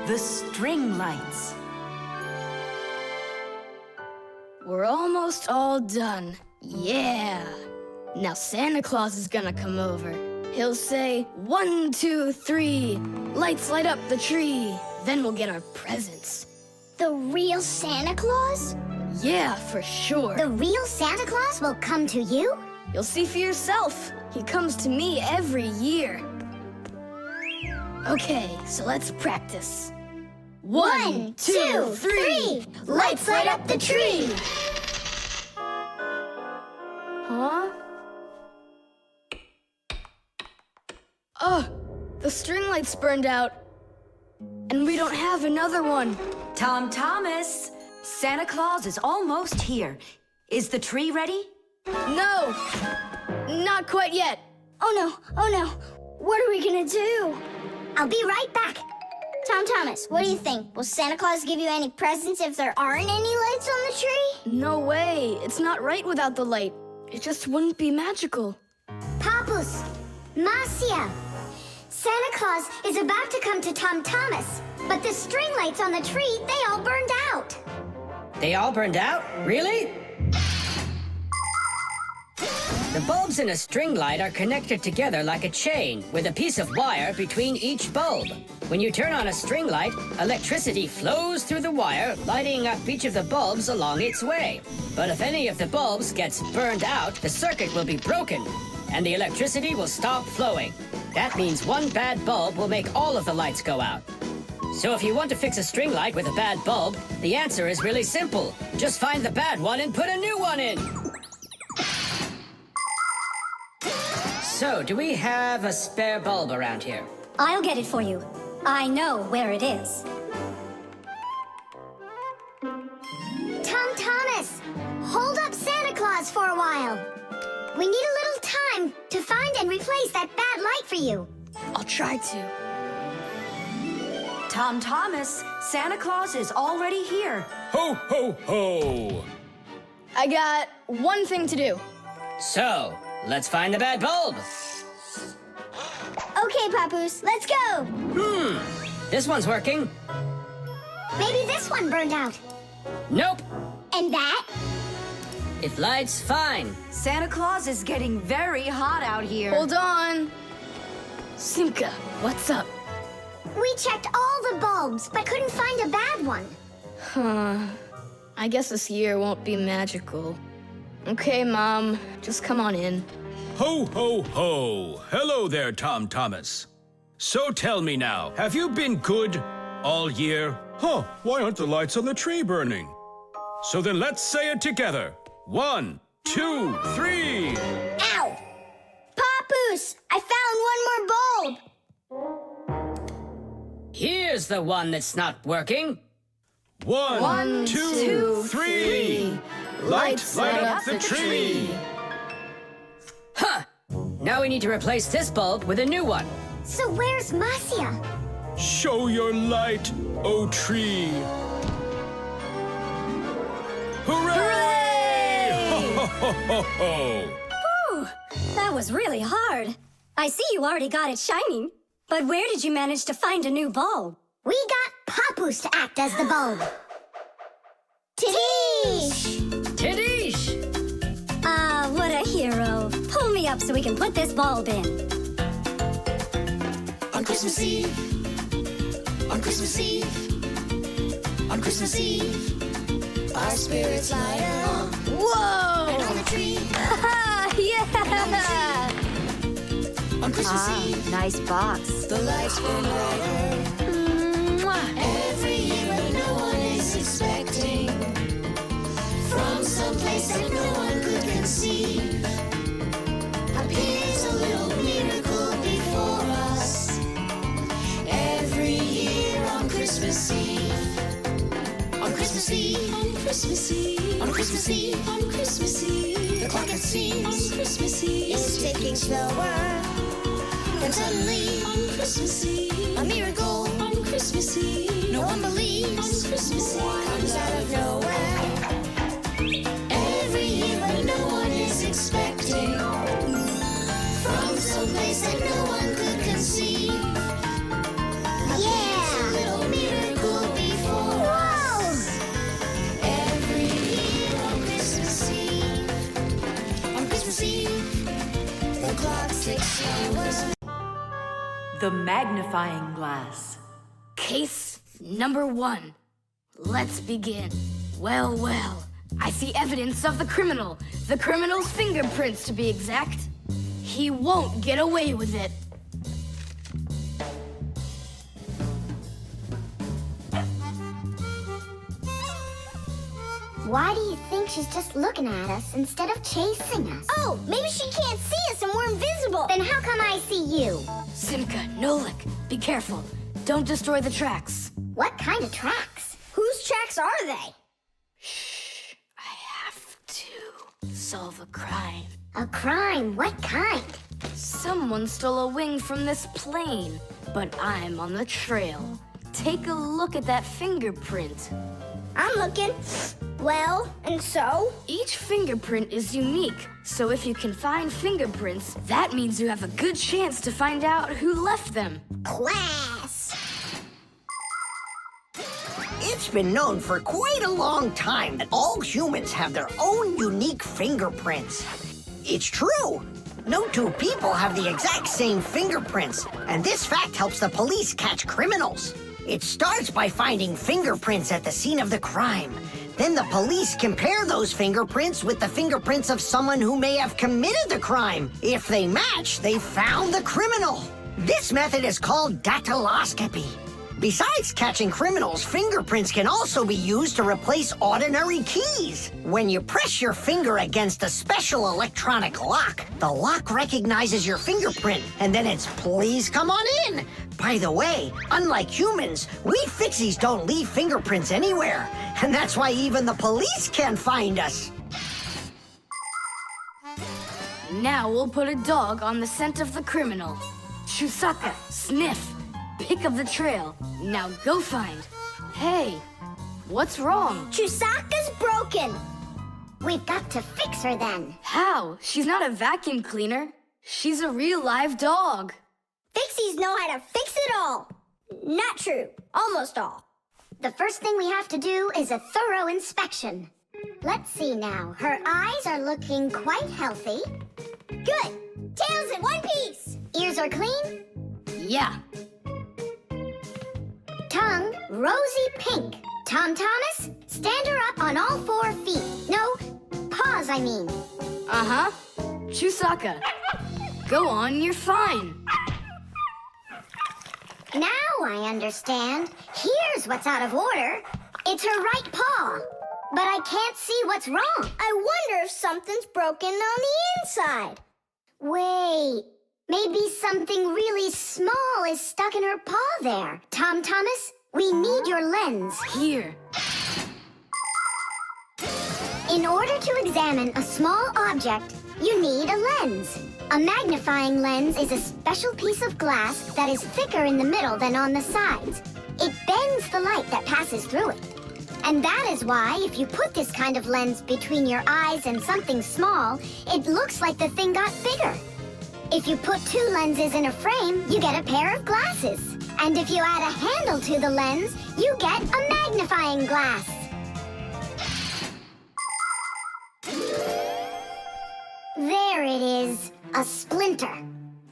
The string lights. We're almost all done. Yeah. Now Santa Claus is gonna come over. He'll say, 1, 2, 3, lights light up the tree. Then we'll get our presents. The real Santa Claus? Yeah, for sure. The real Santa Claus will come to you? You'll see for yourself. He comes to me every year. Okay, so let's practice. 1, 2, 3, lights light up the tree. Huh? Oh, the string lights burned out. And we don't have another one. Tom Thomas, Santa Claus is almost here. Is the tree ready? No, not quite yet. Oh no. What are we gonna do? I'll be right back. Tom Thomas, what do you think? Will Santa Claus give you any presents if there aren't any lights on the tree? No way. It's not right without the light. It just wouldn't be magical. Papus, Marcia, Santa Claus is about to come to Tom Thomas, but the string lights on the tree, they all burned out. They all burned out? Really? The bulbs in a string light are connected together like a chain with a piece of wire between each bulb. When you turn on a string light, electricity flows through the wire, lighting up each of the bulbs along its way. But if any of the bulbs gets burned out, the circuit will be broken, and the electricity will stop flowing. That means one bad bulb will make all of the lights go out. So if you want to fix a string light with a bad bulb, the answer is really simple. Just find the bad one and put a new one in. So, do we have a spare bulb around here? I'll get it for you. I know where it is. Tom Thomas, hold up Santa Claus for a while. We need a little time to find and replace that bad light for you. I'll try to. Tom Thomas, Santa Claus is already here. Ho, ho, ho! I got one thing to do. So, let's find the bad bulb. Okay, Papoose, let's go. This one's working. Maybe this one burned out. Nope. And that? It lights fine. Santa Claus is getting very hot out here. Hold on. Simka, what's up? We checked all the bulbs, but couldn't find a bad one. Huh. I guess this year won't be magical. Okay, Mom, just come on in. Ho, ho, ho! Hello there, Tom Thomas. So tell me now, have you been good all year? Huh, why aren't the lights on the tree burning? So then let's say it together. 1, 2, 3. Ow! Papoose, I found one more bulb. Here's the one that's not working. 1, 2, 3. Lights light up the tree. Huh! Now we need to replace this bulb with a new one. So where's Marcia? Show your light, O tree. Hooray! Ho, ho, ho, ho. Whew, that was really hard. I see you already got it shining. But where did you manage to find a new bulb? We got Papoose to act as the bulb. Tidish! Tidish! Ah, what a hero. Pull me up so we can put this bulb in. On Christmas Eve, on Christmas Eve, on Christmas Eve, our spirits light up. Whoa! And on the tree, Yeah! on Christmas Eve, Nice box. the lights burn brighter. Every year when no one is expecting, from some place that no one could conceive, appears a little miracle before us. Every year on Christmas Eve, on Christmas Eve, on Christmas Eve, on Christmas Eve, on Christmas Eve, the clock it seems on Christmas Eve is ticking slower. And suddenly on Christmas Eve, a miracle on Christmas Eve, no one believes on Christmas Eve comes out of nowhere. Every year when no one is expecting, from some place that no one could conceive, Yeah! a little miracle the magnifying glass. Case number 1. Let's begin. Well, well. I see evidence of the criminal. The criminal's fingerprints, to be exact. He won't get away with it. Why do you think she's just looking at us instead of chasing us? Oh, maybe she can't see us and we're invisible. Then how come I see you? Simka, Nolik, be careful. Don't destroy the tracks. What kind of tracks? Whose tracks are they? Shh, I have to solve a crime. A crime? What kind? Someone stole a wing from this plane, but I'm on the trail. Take a look at that fingerprint. I'm looking. Well, and so? Each fingerprint is unique, so if you can find fingerprints, that means you have a good chance to find out who left them. Class! It's been known for quite a long time that all humans have their own unique fingerprints. It's true. No two people have the exact same fingerprints, and this fact helps the police catch criminals. It starts by finding fingerprints at the scene of the crime. Then the police compare those fingerprints with the fingerprints of someone who may have committed the crime. If they match, they found the criminal. This method is called dactyloscopy. Besides catching criminals, fingerprints can also be used to replace ordinary keys. When you press your finger against a special electronic lock, the lock recognizes your fingerprint, and then it's "please come on in." By the way, unlike humans, we Fixies don't leave fingerprints anywhere, and that's why even the police can't find us. Now we'll put a dog on the scent of the criminal. Chusaka, sniff. Pick up the trail. Now go find. Hey, what's wrong? Chusaka's broken. We've got to fix her then. How? She's not a vacuum cleaner. She's a real live dog. Fixies know how to fix it all. Not true. Almost all. The first thing we have to do is a thorough inspection. Let's see now. Her eyes are looking quite healthy. Good. Tail's in one piece. Ears are clean. Yeah. Tongue, rosy pink. Tom Thomas, stand her up on all 4 feet. No, paws, I mean. Uh-huh. Chusaka, go on, you're fine. Now I understand. Here's what's out of order. It's her right paw. But I can't see what's wrong. I wonder if something's broken on the inside. Wait, maybe something really small is stuck in her paw there. Tom Thomas, we need your lens. Here. In order to examine a small object, you need a lens. A magnifying lens is a special piece of glass that is thicker in the middle than on the sides. It bends the light that passes through it. And that is why, if you put this kind of lens between your eyes and something small, it looks like the thing got bigger. If you put 2 lenses in a frame, you get a pair of glasses. And if you add a handle to the lens, you get a magnifying glass. There it is, a splinter.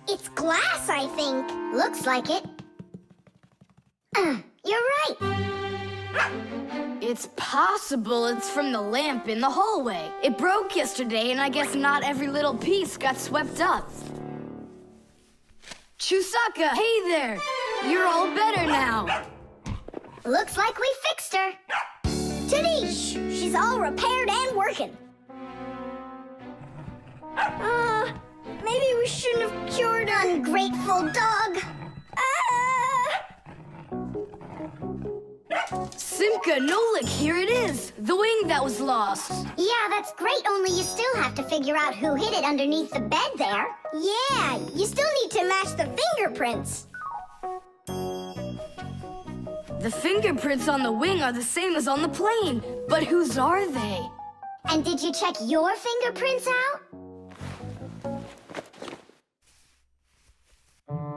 It's glass, I think. Looks like it. You're right. It's possible it's from the lamp in the hallway. It broke yesterday, and I guess not every little piece got swept up. Chusaka, hey there! You're all better now. Looks like we fixed her. Tadish! She's all repaired and working. Maybe we shouldn't have cured her. Ungrateful dog. Simka, Nolik, here it is. The wing that was lost. Yeah, that's great, only you still have to figure out who hid it underneath the bed there. Yeah, you still need to match the fingerprints. The fingerprints on the wing are the same as on the plane, but whose are they? And did you check your fingerprints out?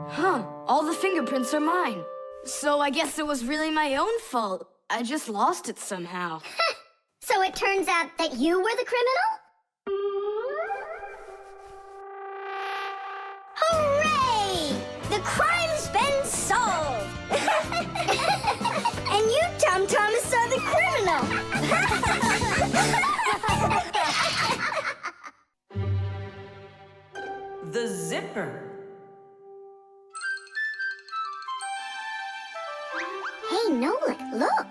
Huh, all the fingerprints are mine. So I guess it was really my own fault. I just lost it somehow. So it turns out that you were the criminal? Hooray! The crime's The zipper. Hey, Nolik, look.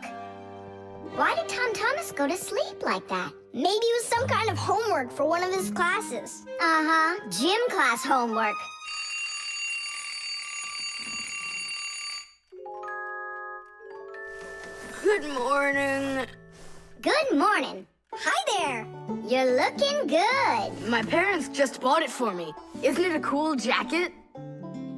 Why did Tom Thomas go to sleep like that? Maybe it was some kind of homework for one of his classes. Uh-huh, gym class homework. Good morning. Good morning. Hi there. You're looking good. My parents just bought it for me. Isn't it a cool jacket?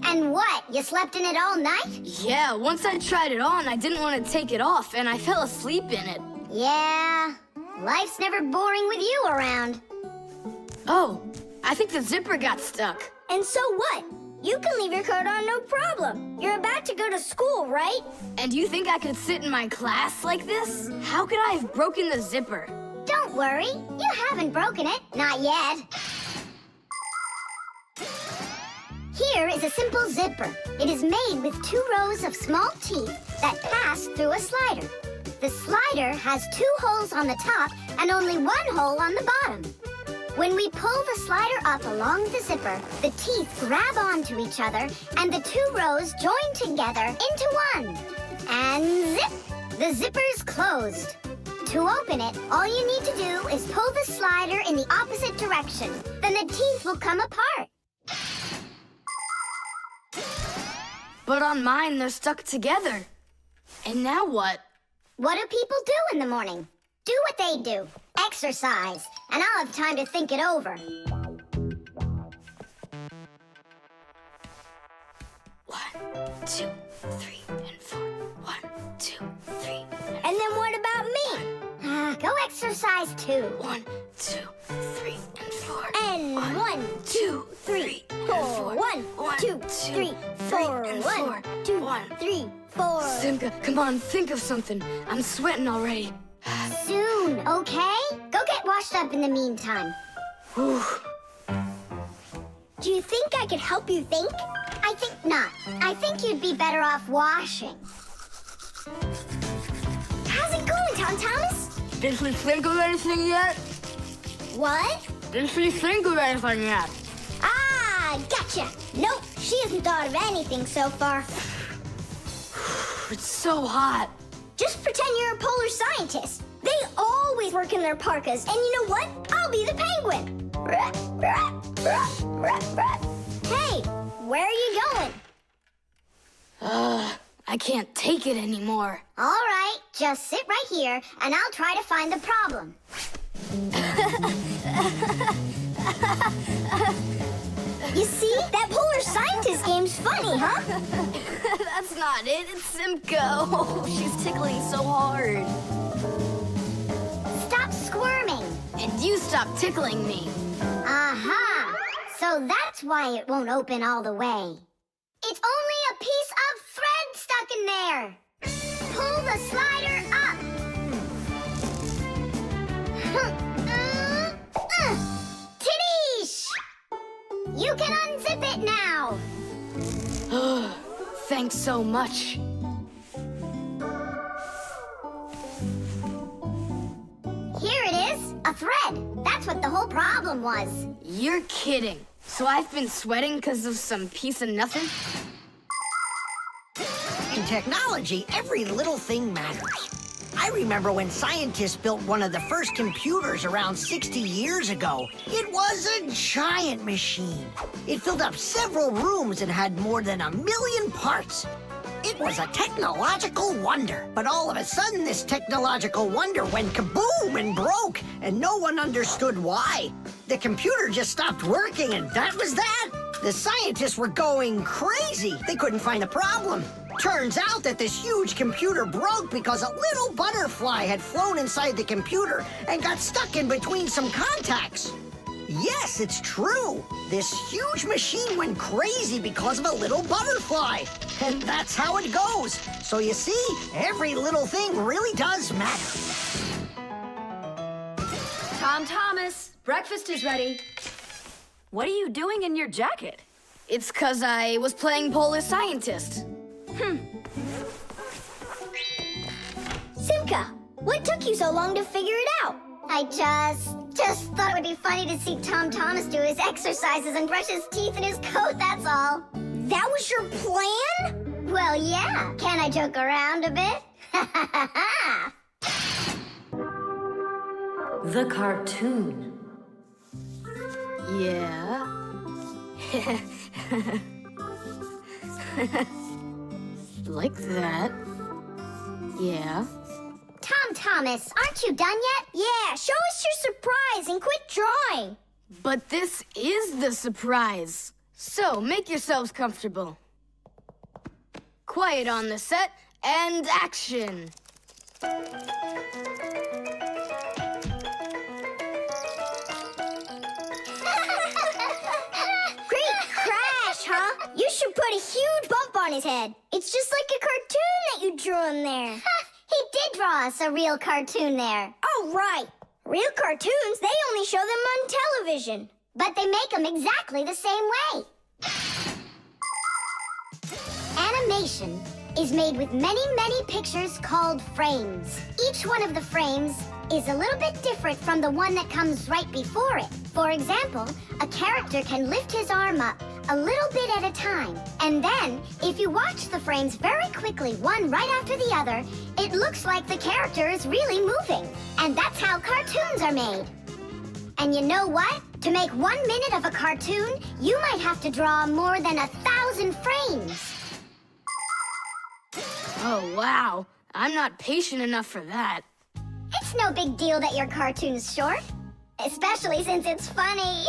And what, you slept in it all night? Yeah, once I tried it on, I didn't want to take it off, and I fell asleep in it. Yeah, life's never boring with you around. Oh, I think the zipper got stuck. And so what? You can leave your coat on no problem. You're about to go to school, right? And you think I could sit in my class like this? How could I have broken the zipper? Don't worry, you haven't broken it. Not yet. Here is a simple zipper. It is made with 2 rows of small teeth that pass through a slider. The slider has 2 holes on the top and only 1 hole on the bottom. When we pull the slider up along the zipper, the teeth grab onto each other and the 2 rows join together into one. And zip! The zipper's closed. To open it, all you need to do is pull the slider in the opposite direction. Then the teeth will come apart. But on mine, they're stuck together. And now what? What do people do in the morning? Do what they do. Exercise. And I'll have time to think it over. 1, 2, 3, and 4. 1, 2, 3. And then what about me? Go exercise too. 1, 2, 3, and 4. And 1, 2, 3, 4. 1, 2, 3, 4. 1, 2, 3, 4. Simka, come on, think of something. I'm sweating already. Soon, okay? Go get washed up in the meantime. Whew. Do you think I could help you think? I think not. I think you'd be better off washing. How's it going, Tom Thomas? Did she think of anything yet? What? Did she think of anything yet? Ah, gotcha. Nope, she hasn't thought of anything so far. It's so hot. Just pretend you're a polar scientist. They always work in their parkas, and you know what? I'll be the penguin. Hey, where are you going? I can't take it anymore. All right, just sit right here, and I'll try to find the problem. You see? That polar scientist game's funny, huh? That's not it. It's Simka. Oh, she's tickling so hard. Stop squirming. And you stop tickling me. Aha! So that's why it won't open all the way. It's only a piece of thread stuck in there. Pull the slider up. Tidish! You can unzip it now. Thanks so much. Here it is, a thread. That's what the whole problem was. You're kidding. So I've been sweating because of some piece of nothing? In technology, every little thing matters. I remember when scientists built one of the first computers around 60 years ago. It was a giant machine. It filled up several rooms and had more than 1 million parts. It was a technological wonder. But all of a sudden, this technological wonder went kaboom and broke, and no one understood why. The computer just stopped working, and that was that. The scientists were going crazy. They couldn't find the problem. Turns out that this huge computer broke because a little butterfly had flown inside the computer and got stuck in between some contacts. Yes, it's true. This huge machine went crazy because of a little butterfly. And that's how it goes. So you see, every little thing really does matter. Tom Thomas, breakfast is ready. What are you doing in your jacket? It's 'cause I was playing Polar Scientist. Simka, What took you so long to figure it out? I just thought it would be funny to see Tom Thomas do his exercises and brush his teeth in his coat, that's all. That was your plan? Well, yeah. Can I joke around a bit? The cartoon. Yeah. Like that. Yeah. Tom Thomas, aren't you done yet? Yeah, show us your surprise and quit drawing. But this is the surprise. So make yourselves comfortable. Quiet on the set and action. Great crash, huh? You should put a huge bump on his head. It's just like a cartoon that you drew him there. He did draw us a real cartoon there. Oh, right. Real cartoons, they only show them on television. But they make them exactly the same way. Animation is made with many, many pictures called frames. Each one of the frames is a little bit different from the one that comes right before it. For example, a character can lift his arm up a little bit at a time. And then, if you watch the frames very quickly, one right after the other, it looks like the character is really moving. And that's how cartoons are made. And you know what? To make 1 minute of a cartoon, you might have to draw more than 1,000 frames. Oh, wow. I'm not patient enough for that. It's no big deal that your cartoon's short. Especially since it's funny.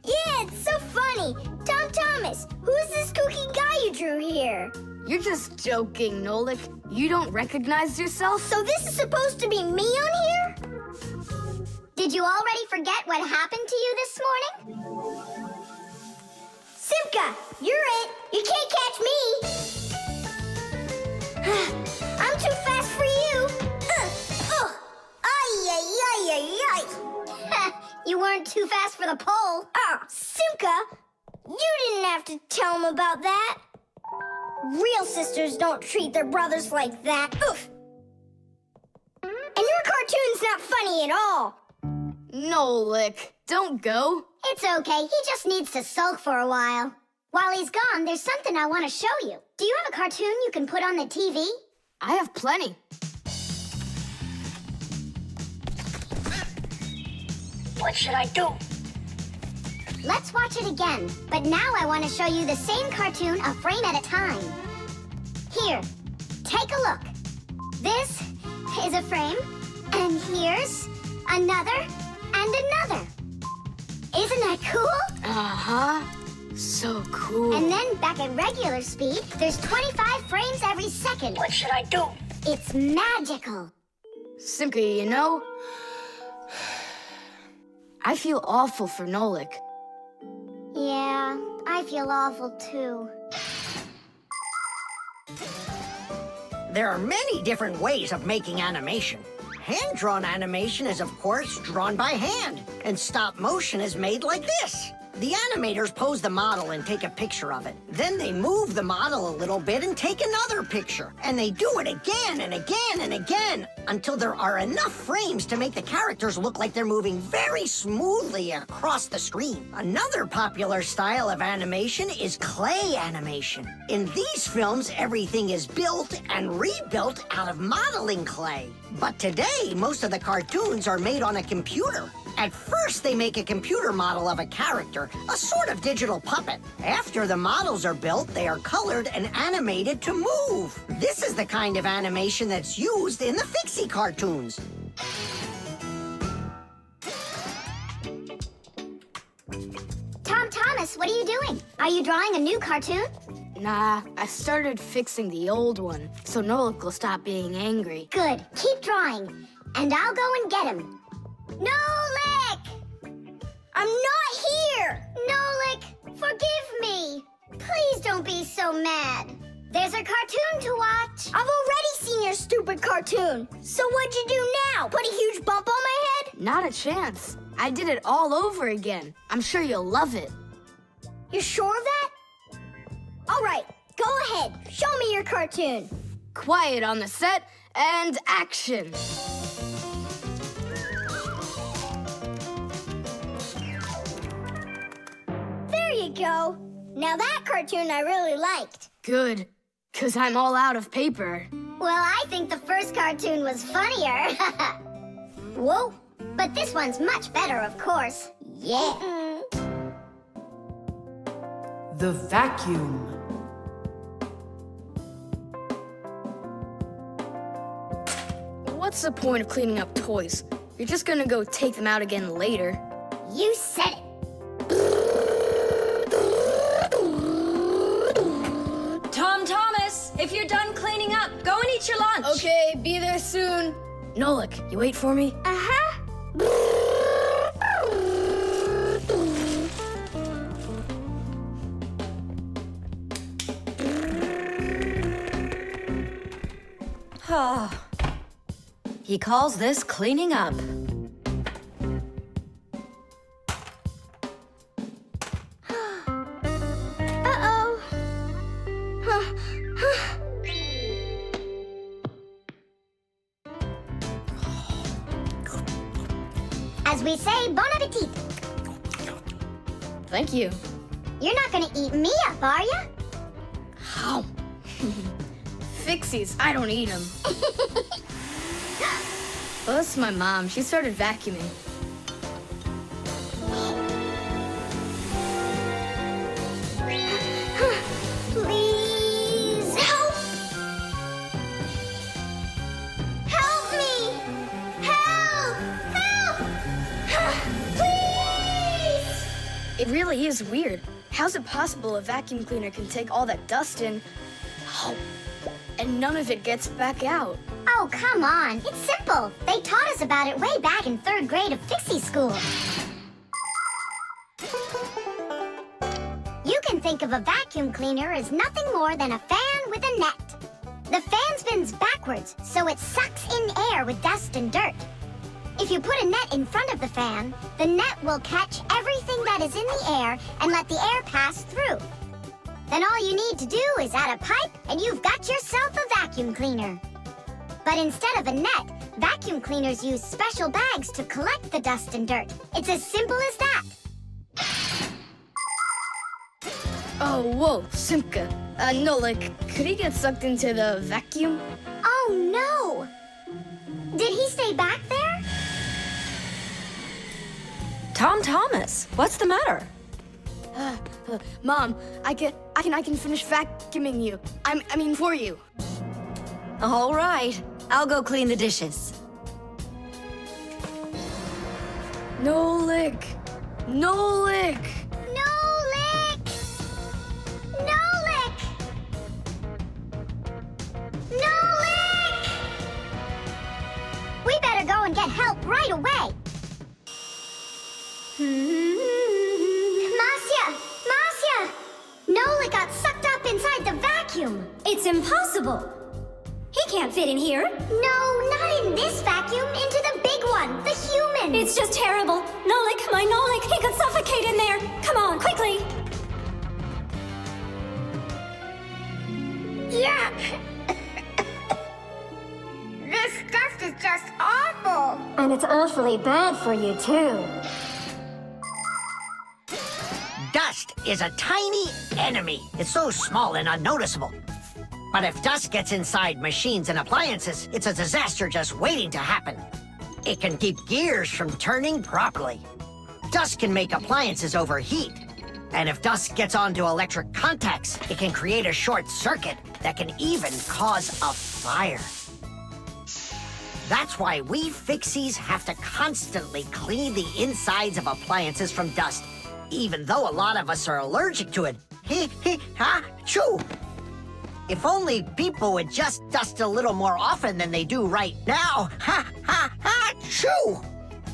Yeah, it's so funny. Tom Thomas, who's this kooky guy you drew here? You're just joking, Nolik. You don't recognize yourself? So this is supposed to be me on here? Did you already forget what happened to you this morning? Simka, you're it. You can't catch me. I'm too fast for you. Ay, ay, ay, ay, ay. You weren't too fast for the pole. Simka, you didn't have to tell him about that. Real sisters don't treat their brothers like that. Oof. And your cartoon's not funny at all. Nolik, don't go. It's okay. He just needs to sulk for a while. While he's gone, there's something I want to show you. Do you have a cartoon you can put on the TV? I have plenty. What should I do? Let's watch it again. But now I want to show you the same cartoon a frame at a time. Here, take a look. This is a frame, and here's another and another. Isn't that cool? Uh-huh. So cool. And then back at regular speed, there's 25 frames every second. What should I do? It's magical. Simka, you know, I feel awful for Nolik. Yeah, I feel awful too. There are many different ways of making animation. Hand-drawn animation is, of course, drawn by hand, and stop motion is made like this. The animators pose the model and take a picture of it. Then they move the model a little bit and take another picture. And they do it again and again and again until there are enough frames to make the characters look like they're moving very smoothly across the screen. Another popular style of animation is clay animation. In these films, everything is built and rebuilt out of modeling clay. But today, most of the cartoons are made on a computer. At first, they make a computer model of a character, a sort of digital puppet. After the models are built, they are colored and animated to move. This is the kind of animation that's used in the Fixie cartoons. Tom Thomas, what are you doing? Are you drawing a new cartoon? Nah, I started fixing the old one, so Nolik will stop being angry. Good. Keep drawing, and I'll go and get him. Nolik! I'm not here! Nolik, forgive me. Please don't be so mad. There's a cartoon to watch. I've already seen your stupid cartoon. So what'd you do now? Put a huge bump on my head? Not a chance. I did it all over again. I'm sure you'll love it. You're sure of that? All right, go ahead. Show me your cartoon. quiet on the set, and action. There you go. Now that cartoon I really liked. Good, 'cause I'm all out of paper. Well, I think the first cartoon was funnier. Whoa. But this one's much better, of course. Yeah. The vacuum. What's the point of cleaning up toys? You're just gonna go take them out again later. You said it. Tom Thomas, if you're done cleaning up, go and eat your lunch. Okay, be there soon. Nolik, you wait for me? Uh-huh. Oh. He calls this cleaning up. Uh-oh. As we say, bon appetit. Thank you. You're not gonna eat me up, are ya? How? Fixies, I don't eat them. Well, that's my mom. She started vacuuming. Please help! Help me! Help! Help! Please! It really is weird. How's it possible a vacuum cleaner can take all that dust in, and none of it gets back out? Oh, come on. It's simple. They taught us about it way back in 3rd grade of Fixie school. You can think of a vacuum cleaner as nothing more than a fan with a net. The fan spins backwards, so it sucks in air with dust and dirt. If you put a net in front of the fan, the net will catch everything that is in the air and let the air pass through. Then all you need to do is add a pipe and you've got yourself a vacuum cleaner. But instead of a net, vacuum cleaners use special bags to collect the dust and dirt. It's as simple as that. Oh, whoa, Simka. Nolik, could he get sucked into the vacuum? Oh, no! Did he stay back there? Tom Thomas, what's the matter? Mom, I can finish vacuuming you. I mean for you. All right, I'll go clean the dishes. Nolik! Nolik! Nolik! Nolik! Nolik! We better go and get help right away. Marcia! Marcia! Nolik got sucked up inside the vacuum. It's impossible. He can't fit in here. No, not in this vacuum. Into the big one, the human. It's just terrible. Nolik, my Nolik, he could suffocate in there. Come on, quickly. Yeah. This dust is just awful. And it's awfully bad for you, too. Dust is a tiny enemy. It's so small and unnoticeable. But if dust gets inside machines and appliances, it's a disaster just waiting to happen. It can keep gears from turning properly. Dust can make appliances overheat. And if dust gets onto electric contacts, it can create a short circuit that can even cause a fire. That's why we Fixies have to constantly clean the insides of appliances from dust, even though a lot of us are allergic to it. Choo! If only people would just dust a little more often than they do right now. Choo!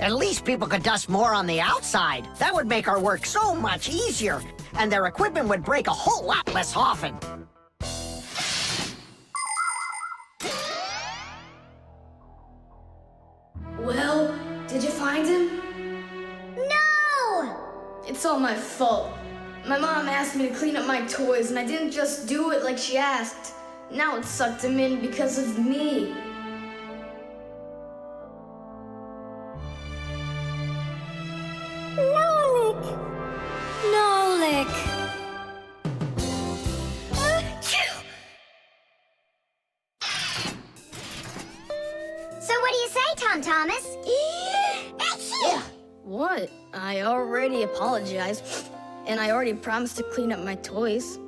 At least people could dust more on the outside. That would make our work so much easier, and their equipment would break a whole lot less often. Well, did you find him? No! It's all my fault. My mom asked me to clean up my toys, and I didn't just do it like she asked. Now it sucked him in because of me. Nolik! So what do you say, Tom Thomas? What? I already apologized, and I already promised to clean up my toys.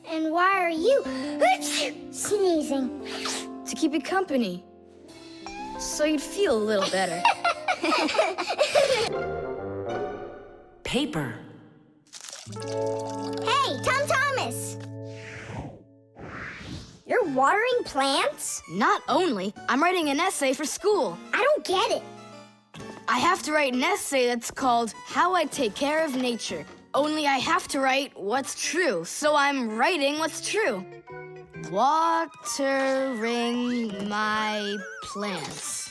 And why are you sneezing? To keep you company, so you'd feel a little better. Paper. Hey, Tom Thomas! You're watering plants? Not only, I'm writing an essay for school. I don't get it. I have to write an essay that's called How I Take Care of Nature. Only I have to write what's true, so I'm writing what's true. Watering my plants.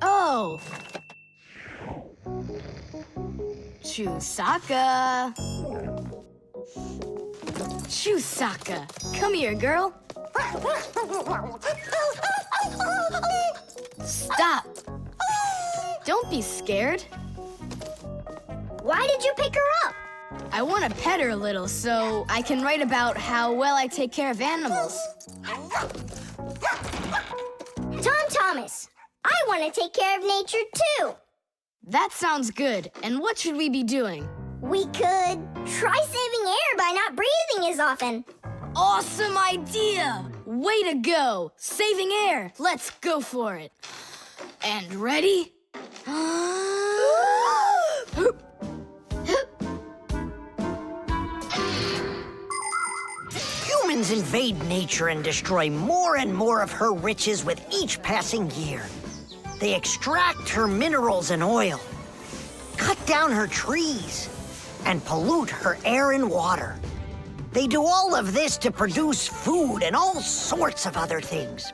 Oh! Chusaka. Chusaka, come here, girl. Stop. Don't be scared. Why did you pick her up? I want to pet her a little so I can write about how well I take care of animals. Tom Thomas, I want to take care of nature too. That sounds good. And what should we be doing? We could try saving air by not breathing as often. Awesome idea! Way to go! Saving air! Let's go for it. And ready? Humans invade nature and destroy more and more of her riches with each passing year. They extract her minerals and oil, cut down her trees, and pollute her air and water. They do all of this to produce food and all sorts of other things.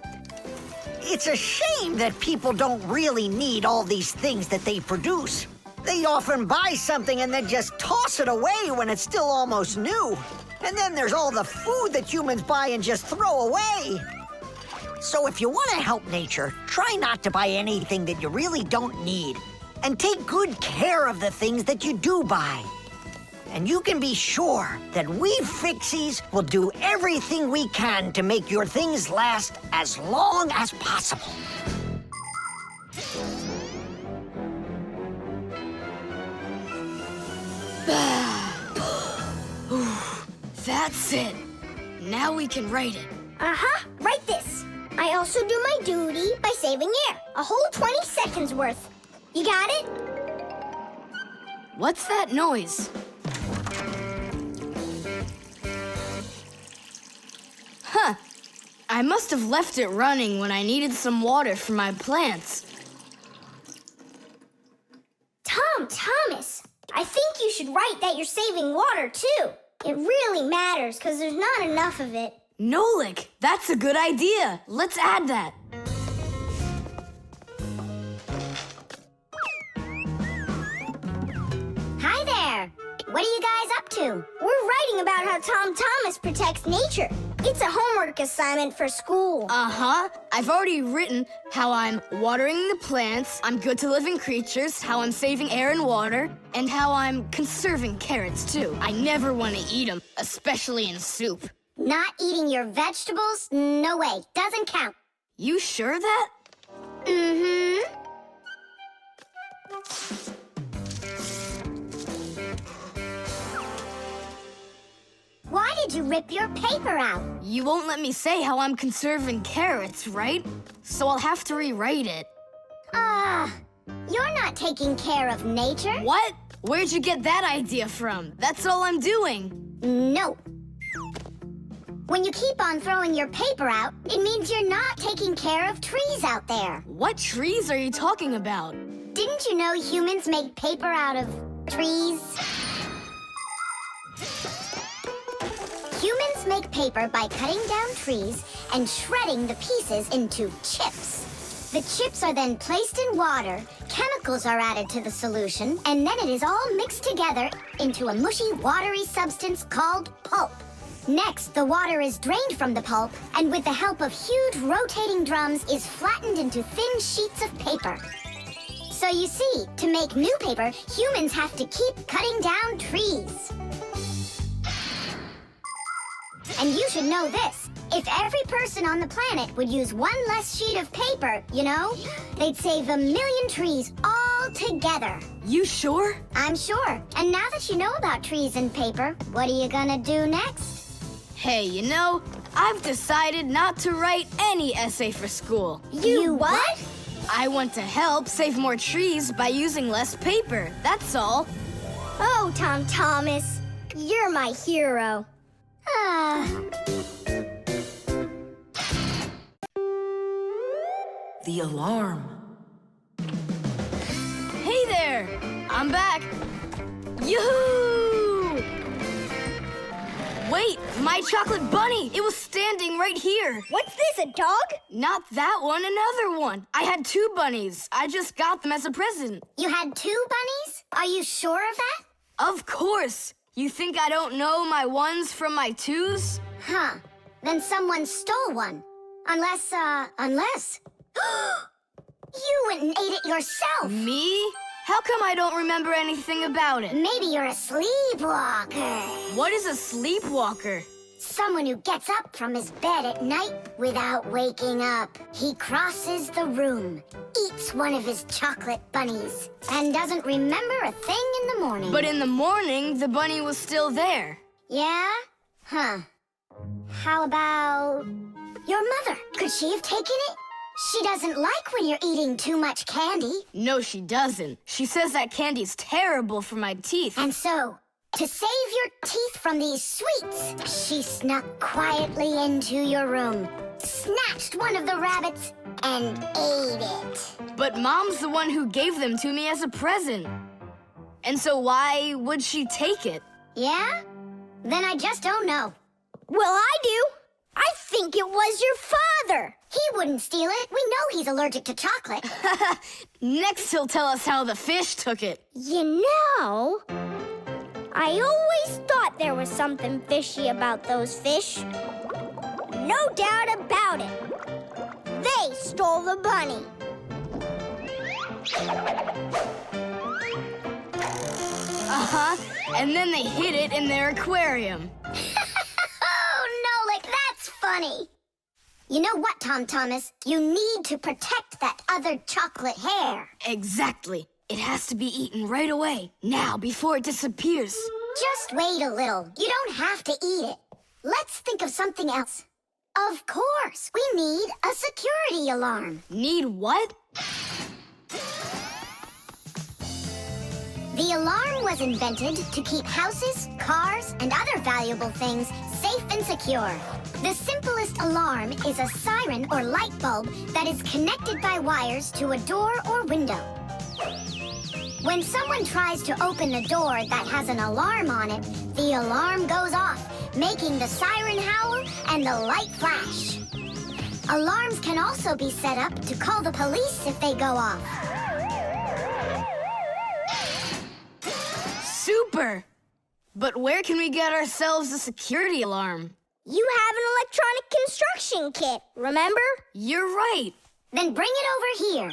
It's a shame that people don't really need all these things that they produce. They often buy something and then just toss it away when it's still almost new. And then there's all the food that humans buy and just throw away. So if you want to help nature, try not to buy anything that you really don't need. And take good care of the things that you do buy. And you can be sure that we Fixies will do everything we can to make your things last as long as possible. That's it. Now we can write it. Write this. I also do my duty by saving air. A whole 20 seconds worth. You got it? What's that noise? Huh. I must have left it running when I needed some water for my plants. Tom Thomas, I think you should write that you're saving water too. It really matters because there's not enough of it. Nolik, that's a good idea. Let's add that. Hi there. What are you guys up to? We're writing about how Tom Thomas protects nature. It's a homework assignment for school. Uh-huh. I've already written how I'm watering the plants, I'm good to living creatures, how I'm saving air and water, and how I'm conserving carrots, too. I never want to eat them, especially in soup. Not eating your vegetables? No way. Doesn't count. You sure that? Mm-hmm. Why did you rip your paper out? You won't let me say how I'm conserving carrots, right? So I'll have to rewrite it. You're not taking care of nature. What? Where'd you get that idea from? That's all I'm doing. No. When you keep on throwing your paper out, it means you're not taking care of trees out there. What trees are you talking about? Didn't you know humans make paper out of trees? Humans make paper by cutting down trees and shredding the pieces into chips. The chips are then placed in water, chemicals are added to the solution, and then it is all mixed together into a mushy, watery substance called pulp. Next, the water is drained from the pulp, and with the help of huge rotating drums, is flattened into thin sheets of paper. So you see, to make new paper, humans have to keep cutting down trees. And you should know this. If every person on the planet would use one less sheet of paper, you know, they'd save 1 million trees all together. You sure? I'm sure. And now that you know about trees and paper, what are you gonna do next? Hey, you know, I've decided not to write any essay for school. You what? I want to help save more trees by using less paper, that's all. Oh, Tom Thomas, you're my hero. The alarm. Hey there! I'm back! Yoo-hoo! Wait, my chocolate bunny! It was standing right here! What's this, a dog? Not that one, another one. I had 2 bunnies. I just got them as a present. You had 2 bunnies? Are you sure of that? Of course! You think I don't know my 1s from my 2s? Huh. Then someone stole one. Unless. You went and ate it yourself! Me? How come I don't remember anything about it? Maybe you're a sleepwalker. What is a sleepwalker? Someone who gets up from his bed at night without waking up. He crosses the room, eats one of his chocolate bunnies, and doesn't remember a thing in the morning. But in the morning, the bunny was still there. Yeah? Huh. How about your mother? Could she have taken it? She doesn't like when you're eating too much candy. No, she doesn't. She says that candy's terrible for my teeth. And so, to save your teeth from these sweets, she snuck quietly into your room, snatched one of the rabbits, and ate it. But Mom's the one who gave them to me as a present. And so why would she take it? Yeah? Then I just don't know. Well, I do. I think it was your father. He wouldn't steal it. We know he's allergic to chocolate. Next, he'll tell us how the fish took it. You know, I always thought there was something fishy about those fish. No doubt about it. They stole the bunny. Uh-huh. And then they hid it in their aquarium. Oh, no, like that's funny. You know what, Tom Thomas? You need to protect that other chocolate hair. Exactly. It has to be eaten right away, now, before it disappears. Just wait a little. You don't have to eat it. Let's think of something else. Of course, we need a security alarm. Need what? The alarm was invented to keep houses, cars, and other valuable things safe and secure. The simplest alarm is a siren or light bulb that is connected by wires to a door or window. When someone tries to open a door that has an alarm on it, the alarm goes off, making the siren howl and the light flash. Alarms can also be set up to call the police if they go off. Super! But where can we get ourselves a security alarm? You have an electronic construction kit, remember? You're right. Then bring it over here.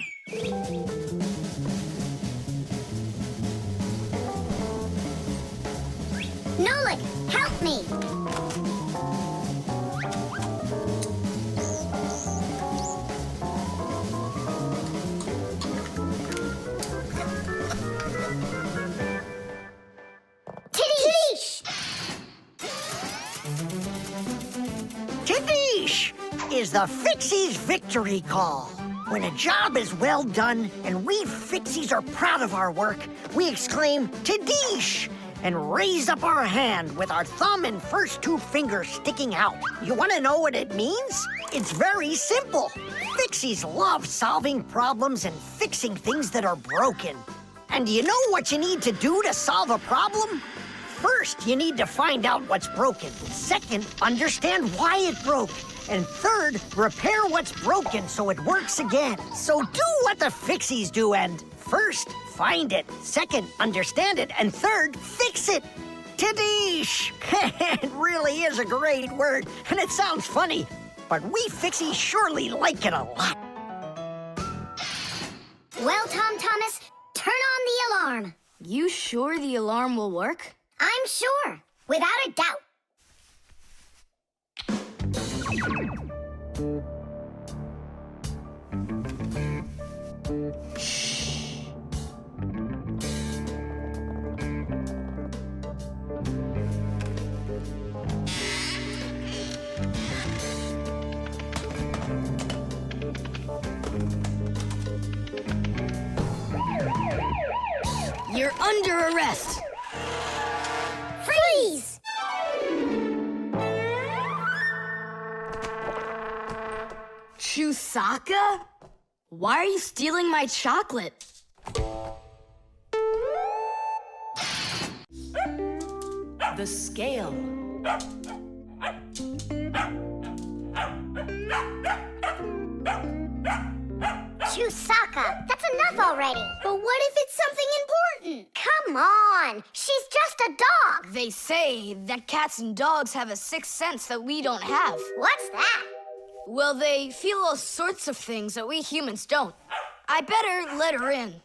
Nolik, help me. Tidish! Tidish is the Fixies victory call. When a job is well done and we Fixies are proud of our work, we exclaim, Tidish! And raise up our hand with our thumb and first 2 fingers sticking out. You want to know what it means? It's very simple. Fixies love solving problems and fixing things that are broken. And do you know what you need to do to solve a problem? First, you need to find out what's broken. Second, understand why it broke. And third, repair what's broken so it works again. So do what the Fixies do and First, find it. Second, understand it. And third, fix it. Tadish! It really is a great word, and it sounds funny, but we Fixies surely like it a lot. Well, Tom Thomas, turn on the alarm. You sure the alarm will work? I'm sure, without a doubt. You're under arrest. Freeze! Chusaka? Why are you stealing my chocolate? The scale. Chusaka, that's enough already. But what if it's something important? Come on, she's just a dog. They say that cats and dogs have a sixth sense that we don't have. What's that? Well, they feel all sorts of things that we humans don't. I better let her in.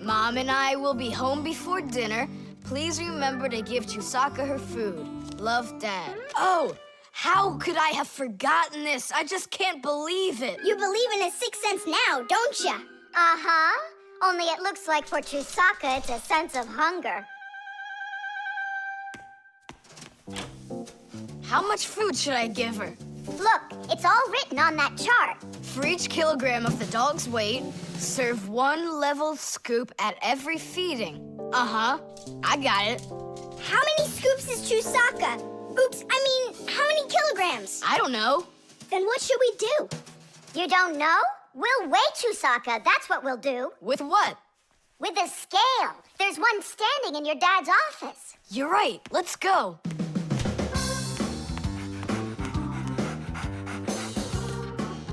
Mom and I will be home before dinner. Please remember to give Chusaka her food. Love, Dad. Oh, how could I have forgotten this? I just can't believe it. You believe in a sixth sense now, don't ya? Uh-huh. Only it looks like for Chusaka it's a sense of hunger. How much food should I give her? Look, it's all written on that chart. For each kilogram of the dog's weight, serve 1 level scoop at every feeding. Uh-huh, I got it. How many scoops is Chusaka? Oops, I mean, how many kilograms? I don't know. Then what should we do? You don't know? We'll weigh Chusaka, that's what we'll do. With what? With a scale. There's one standing in your dad's office. You're right, let's go.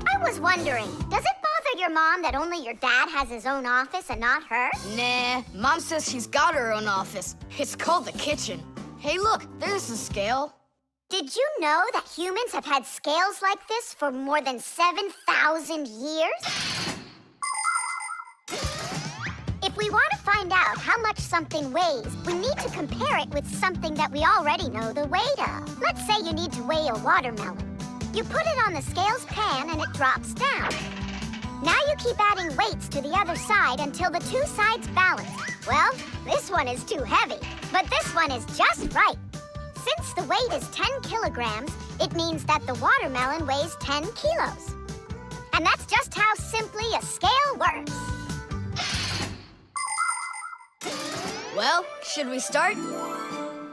I was wondering, does it bother your mom that only your dad has his own office and not her? Nah, Mom says she's got her own office. It's called the kitchen. Hey, look, there's the scale. Did you know that humans have had scales like this for more than 7,000 years? If we want to find out how much something weighs, we need to compare it with something that we already know the weight of. Let's say you need to weigh a watermelon. You put it on the scales pan and it drops down. Now you keep adding weights to the other side until the two sides balance. Well, this one is too heavy, but this one is just right. Since the weight is 10 kilograms, it means that the watermelon weighs 10 kilos. And that's just how simply a scale works. Well, should we start?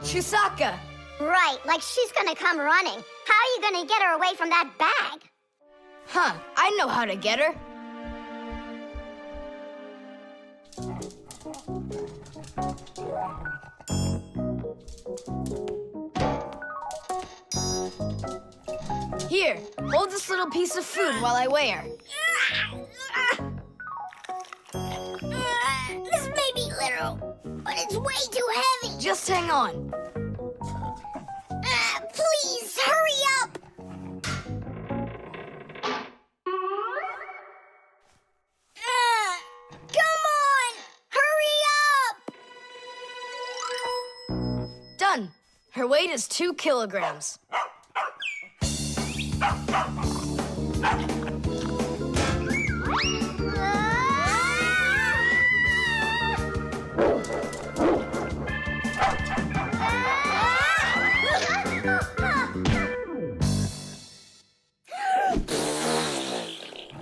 Chusaka! Right, like she's gonna come running. How are you gonna get her away from that bag? Huh, I know how to get her. Here, hold this little piece of food while I weigh her. This may be literal, but it's way too heavy. Just hang on. Please, hurry up! Come on! Hurry up! Done. Her weight is 2 kilograms.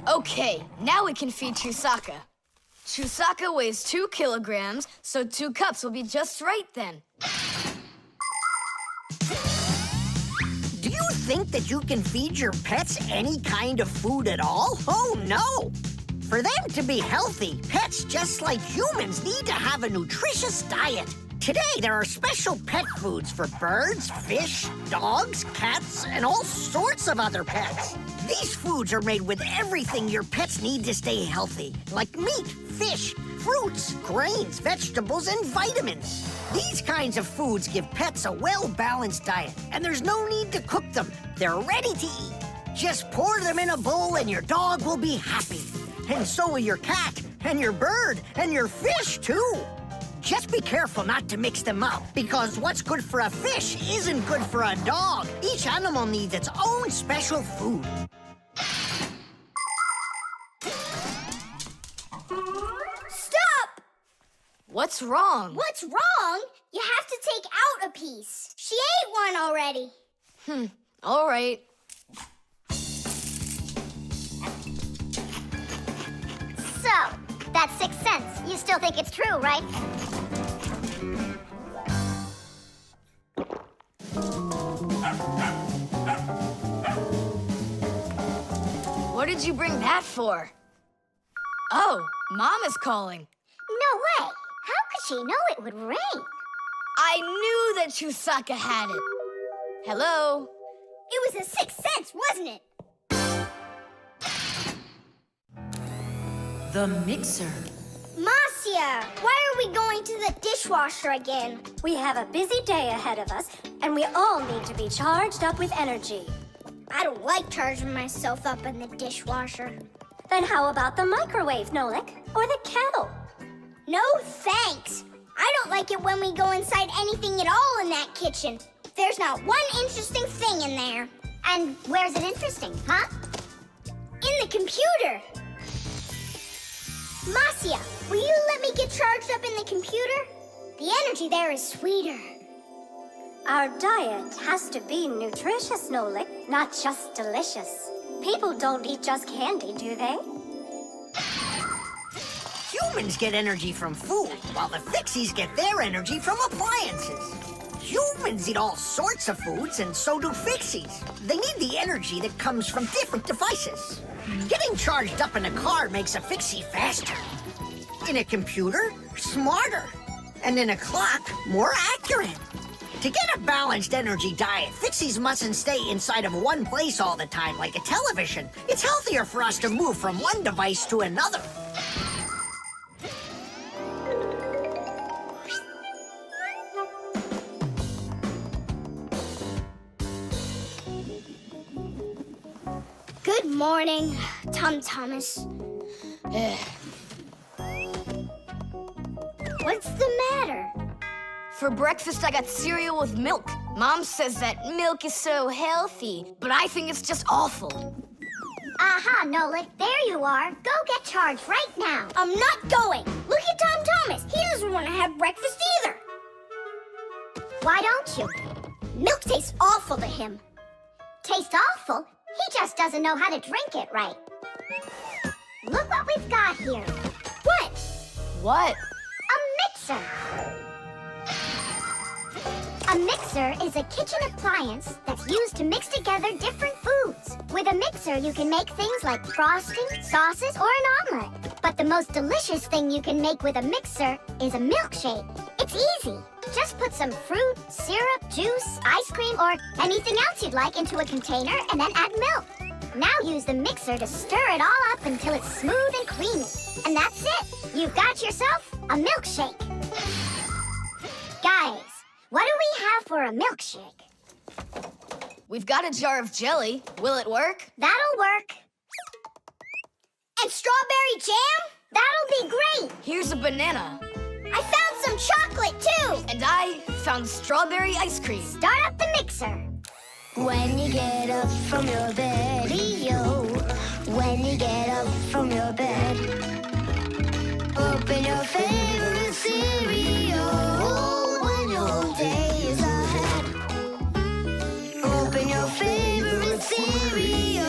Okay, now we can feed Chusaka. Chusaka weighs 2 kilograms, so 2 cups will be just right then. Do you think that you can feed your pets any kind of food at all? Oh, no! For them to be healthy, pets just like humans need to have a nutritious diet. Today, there are special pet foods for birds, fish, dogs, cats, and all sorts of other pets. These foods are made with everything your pets need to stay healthy, like meat, fish, fruits, grains, vegetables, and vitamins. These kinds of foods give pets a well-balanced diet, and there's no need to cook them. They're ready to eat. Just pour them in a bowl and your dog will be happy. And so will your cat, and your bird, and your fish, too. Just be careful not to mix them up, because what's good for a fish isn't good for a dog. Each animal needs its own special food. Stop! What's wrong? What's wrong? You have to take out a piece. She ate one already. All right. So, that's 6 cents. You still think it's true, right? What did you bring that for? Oh, Mom is calling. No way. How could she know it would rain? I knew that Chusaka had it. Hello? It was a 6 cents, wasn't it? The mixer. Marcia, why are we going to the dishwasher again? We have a busy day ahead of us, and we all need to be charged up with energy. I don't like charging myself up in the dishwasher. Then how about the microwave, Nolik? Or the kettle? No thanks. I don't like it when we go inside anything at all in that kitchen. There's not one interesting thing in there. And where's it interesting, huh? In the computer. Marcia, will you let me get charged up in the computer? The energy there is sweeter. Our diet has to be nutritious, Nolik, not just delicious. People don't eat just candy, do they? Humans get energy from food, while the Fixies get their energy from appliances. Humans eat all sorts of foods, and so do Fixies. They need the energy that comes from different devices. Getting charged up in a car makes a Fixie faster. In a computer, smarter. And in a clock, more accurate. To get a balanced energy diet, Fixies mustn't stay inside of one place all the time like a television. It's healthier for us to move from one device to another. Good morning, Thomas. What's the matter? For breakfast, I got cereal with milk. Mom says that milk is so healthy, but I think it's just awful. Aha, Nolik, there you are. Go get charged right now. I'm not going. Look at Thomas. He doesn't want to have breakfast either. Why don't you? Milk tastes awful to him. Taste awful? He just doesn't know how to drink it right. Look what we've got here. What? What? A mixer. A mixer is a kitchen appliance that's used to mix together different foods. With a mixer, you can make things like frosting, sauces, or an omelet. But the most delicious thing you can make with a mixer is a milkshake. It's easy. Just put some fruit, syrup, juice, ice cream, or anything else you'd like into a container and then add milk. Now use the mixer to stir it all up until it's smooth and creamy. And that's it. You've got yourself a milkshake. Guys, what do we have for a milkshake? We've got a jar of jelly. Will it work? That'll work. And strawberry jam? That'll be great. Here's a banana. I found some chocolate, too. And I found strawberry ice cream. Start up the mixer. When you get up from your bed, yo. When you get up from your bed, open your favorite cereal. When your day is ahead, open your favorite cereal.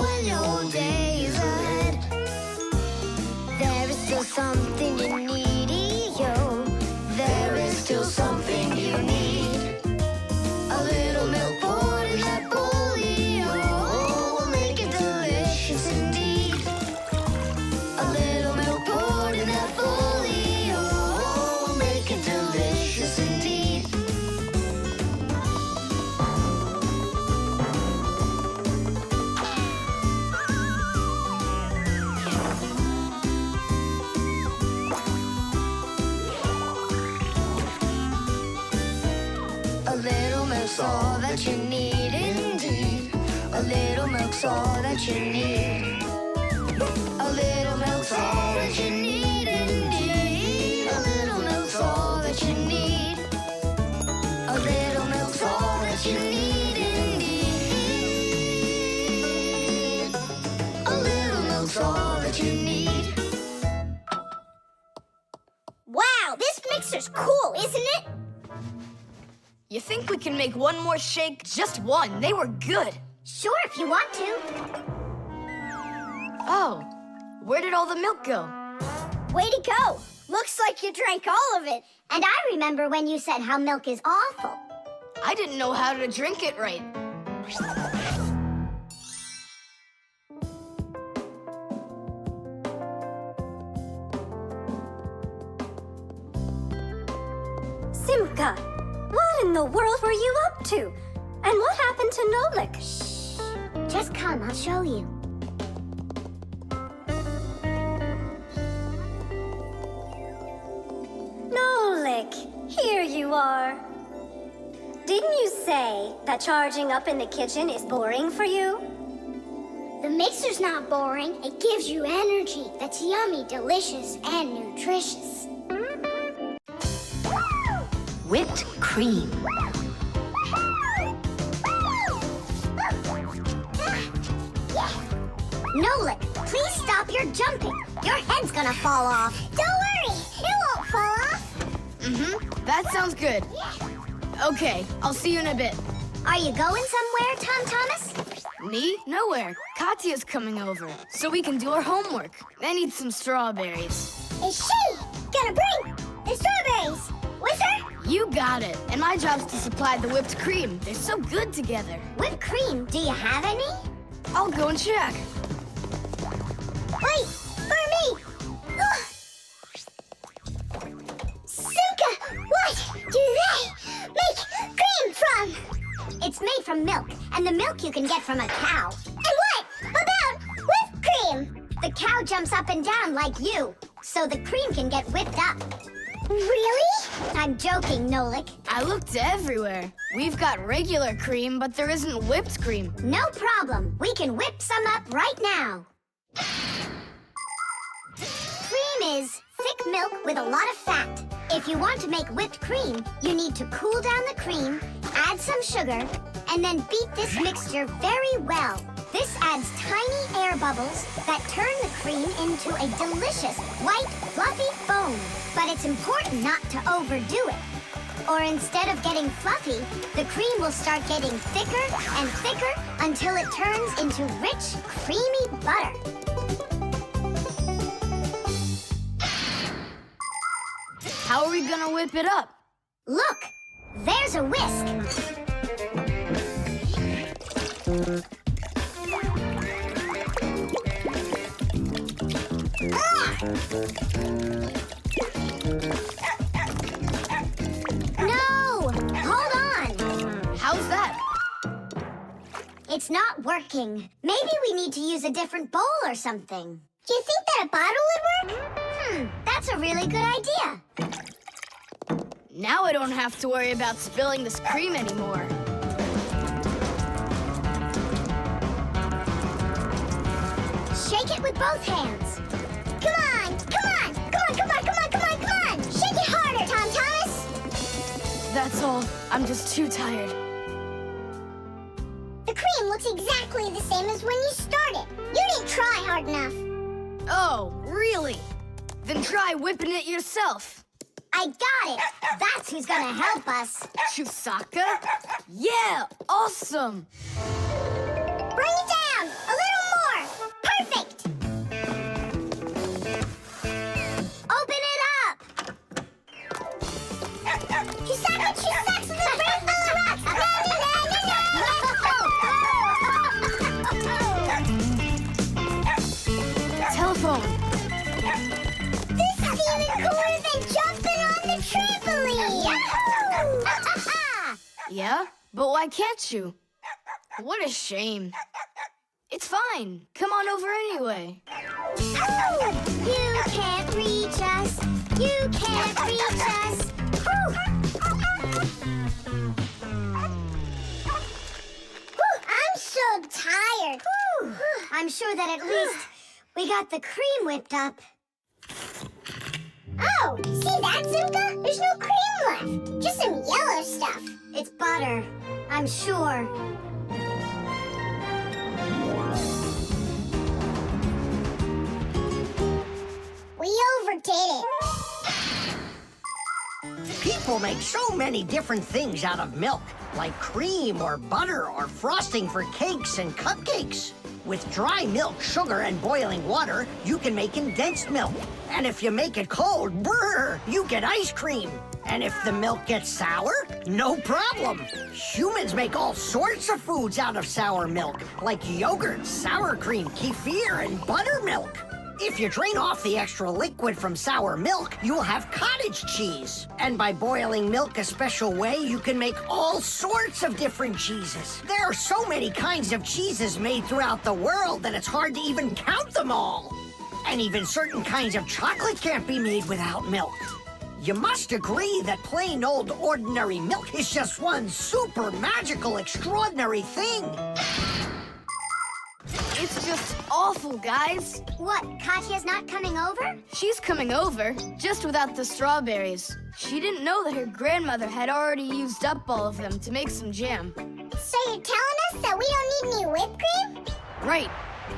When your day is ahead, there is still something you need, yo. There is still something you need. A little milk poured in that bowl, yo, will make it delicious indeed. A little milk poured in that bowl. milk's all that you need indeed. A little milk's all that you need. A little milk's all that you need indeed. A little milk's all that you need. A little milk's all that you need indeed. A little milk's all that you need. Wow, this mixer's cool, isn't it? You think we can make one more shake? Just one. They were good. Sure, if you want to. Oh, where did all the milk go? Way to go. Looks like you drank all of it. And I remember when you said how milk is awful. I didn't know how to drink it right. Simka, what in the world were you up to? And what happened to Nolik? Shh. Just come, I'll show you. Nolik, here you are. Didn't you say that charging up in the kitchen is boring for you? The mixer's not boring. It gives you energy that's yummy, delicious, and nutritious. Whipped cream. Nolik, please stop your jumping. Your head's gonna fall off. Don't worry, it won't fall off. That sounds good. Okay, I'll see you in a bit. Are you going somewhere, Tom Thomas? Me? Nowhere. Katya's coming over, so we can do our homework. I need some strawberries. Is she gonna bring the strawberries with her? You got it. And my job's to supply the whipped cream. They're so good together. Whipped cream, do you have any? I'll go and check. Wait, for me! Ugh. Simka, what do they make cream from? It's made from milk, and the milk you can get from a cow. And what about whipped cream? The cow jumps up and down like you, so the cream can get whipped up. Really? I'm joking, Nolik. I looked everywhere. We've got regular cream, but there isn't whipped cream. No problem. We can whip some up right now. Cream is thick milk with a lot of fat. If you want to make whipped cream, you need to cool down the cream, add some sugar, and then beat this mixture very well. This adds tiny air bubbles that turn the cream into a delicious, white, fluffy foam. But it's important not to overdo it. Or instead of getting fluffy, the cream will start getting thicker and thicker until it turns into rich, creamy butter. How are we gonna whip it up? Look, there's a whisk. No! Hold on! How's that? It's not working. Maybe we need to use a different bowl or something. Do you think that a bottle would work? That's a really good idea. Now I don't have to worry about spilling this cream anymore. Shake it with both hands. Come on, come on, come on, come on, come on, come on, come on! Shake it harder, Tom Thomas! That's all. I'm just too tired. The cream looks exactly the same as when you started. You didn't try hard enough. Oh, really? Then try whipping it yourself. I got it. That's who's gonna help us. Chusaka? Yeah, awesome. Bring it down! A little more! Perfect! Open it up. Chusaka, Chusaka, the brain full of rocks! Na, na, na, na, na. Telephone. This is even cooler than jumping on the trampoline! Yahoo! Yeah? But why can't you? What a shame. It's fine. Come on over anyway. You can't reach us. You can't reach us. I'm sure that at least we got the cream whipped up. Oh, see that, Simka? There's no cream left. Just some yellow stuff. It's butter, I'm sure. We overdid it. People make so many different things out of milk, like cream or butter or frosting for cakes and cupcakes. With dry milk, sugar, and boiling water, you can make condensed milk. And if you make it cold, brr, you get ice cream. And if the milk gets sour, no problem. Humans make all sorts of foods out of sour milk, like yogurt, sour cream, kefir, and buttermilk. If you drain off the extra liquid from sour milk, you'll have cottage cheese. And by boiling milk a special way, you can make all sorts of different cheeses. There are so many kinds of cheeses made throughout the world that it's hard to even count them all. And even certain kinds of chocolate can't be made without milk. You must agree that plain old ordinary milk is just one super magical, extraordinary thing. It's just awful, guys. What, Katya's not coming over? She's coming over, just without the strawberries. She didn't know that her grandmother had already used up all of them to make some jam. So you're telling us that we don't need any whipped cream? Right.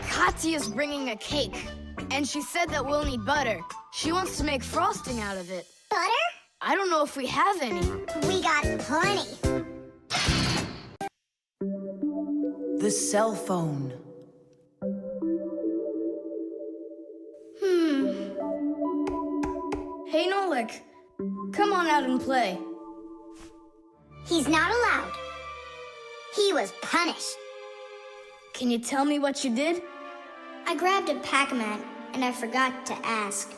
Katya's bringing a cake, and she said that we'll need butter. She wants to make frosting out of it. Butter? I don't know if we have any. We got plenty. The cell phone. Hey, Nolik, come on out and play. He's not allowed. He was punished. Can you tell me what you did? I grabbed a Pac-Man, and I forgot to ask.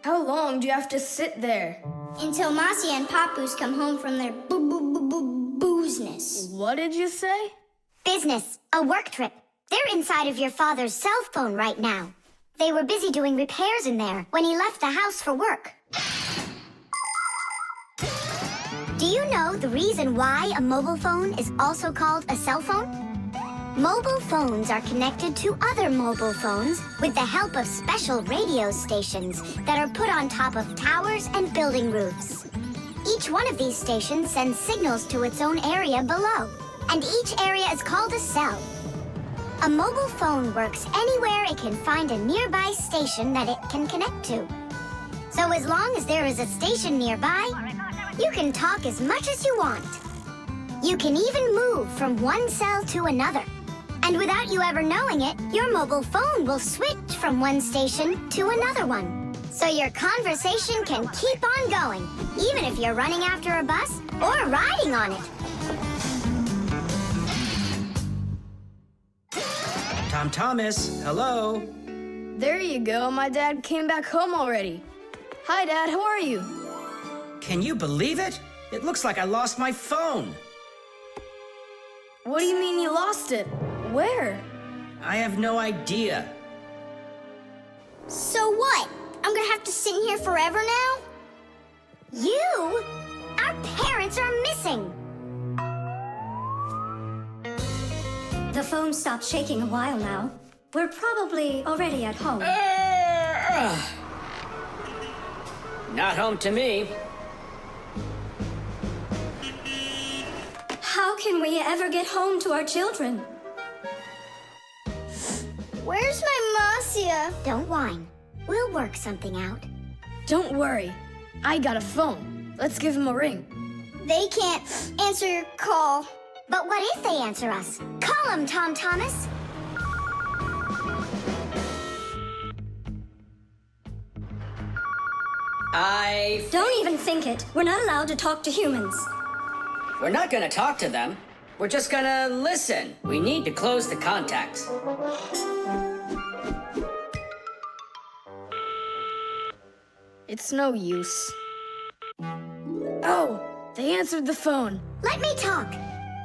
How long do you have to sit there? Until Marcia and Papoose come home from their boozness. What did you say? Business, a work trip. They're inside of your father's cell phone right now. They were busy doing repairs in there when he left the house for work. Do you know the reason why a mobile phone is also called a cell phone? Mobile phones are connected to other mobile phones with the help of special radio stations that are put on top of towers and building roofs. Each one of these stations sends signals to its own area below, and each area is called a cell. A mobile phone works anywhere it can find a nearby station that it can connect to. So as long as there is a station nearby, you can talk as much as you want. You can even move from one cell to another. And without you ever knowing it, your mobile phone will switch from one station to another one. So your conversation can keep on going, even if you're running after a bus or riding on it. Tom Thomas, hello. There you go, my dad came back home already. Hi, Dad, how are you? Can you believe it? It looks like I lost my phone. What do you mean you lost it? Where? I have no idea. So what? I'm gonna have to sit in here forever now? You? Our parents are missing. The phone stopped shaking a while now. We're probably already at home. Not home to me. How can we ever get home to our children? Where's my Marcia? Don't whine. We'll work something out. Don't worry. I got a phone. Let's give him a ring. They can't answer your call. But what if they answer us? Call them, Tom Thomas. Don't even think it. We're not allowed to talk to humans. We're not gonna talk to them. We're just gonna listen. We need to close the contacts. It's no use. Oh, they answered the phone. Let me talk.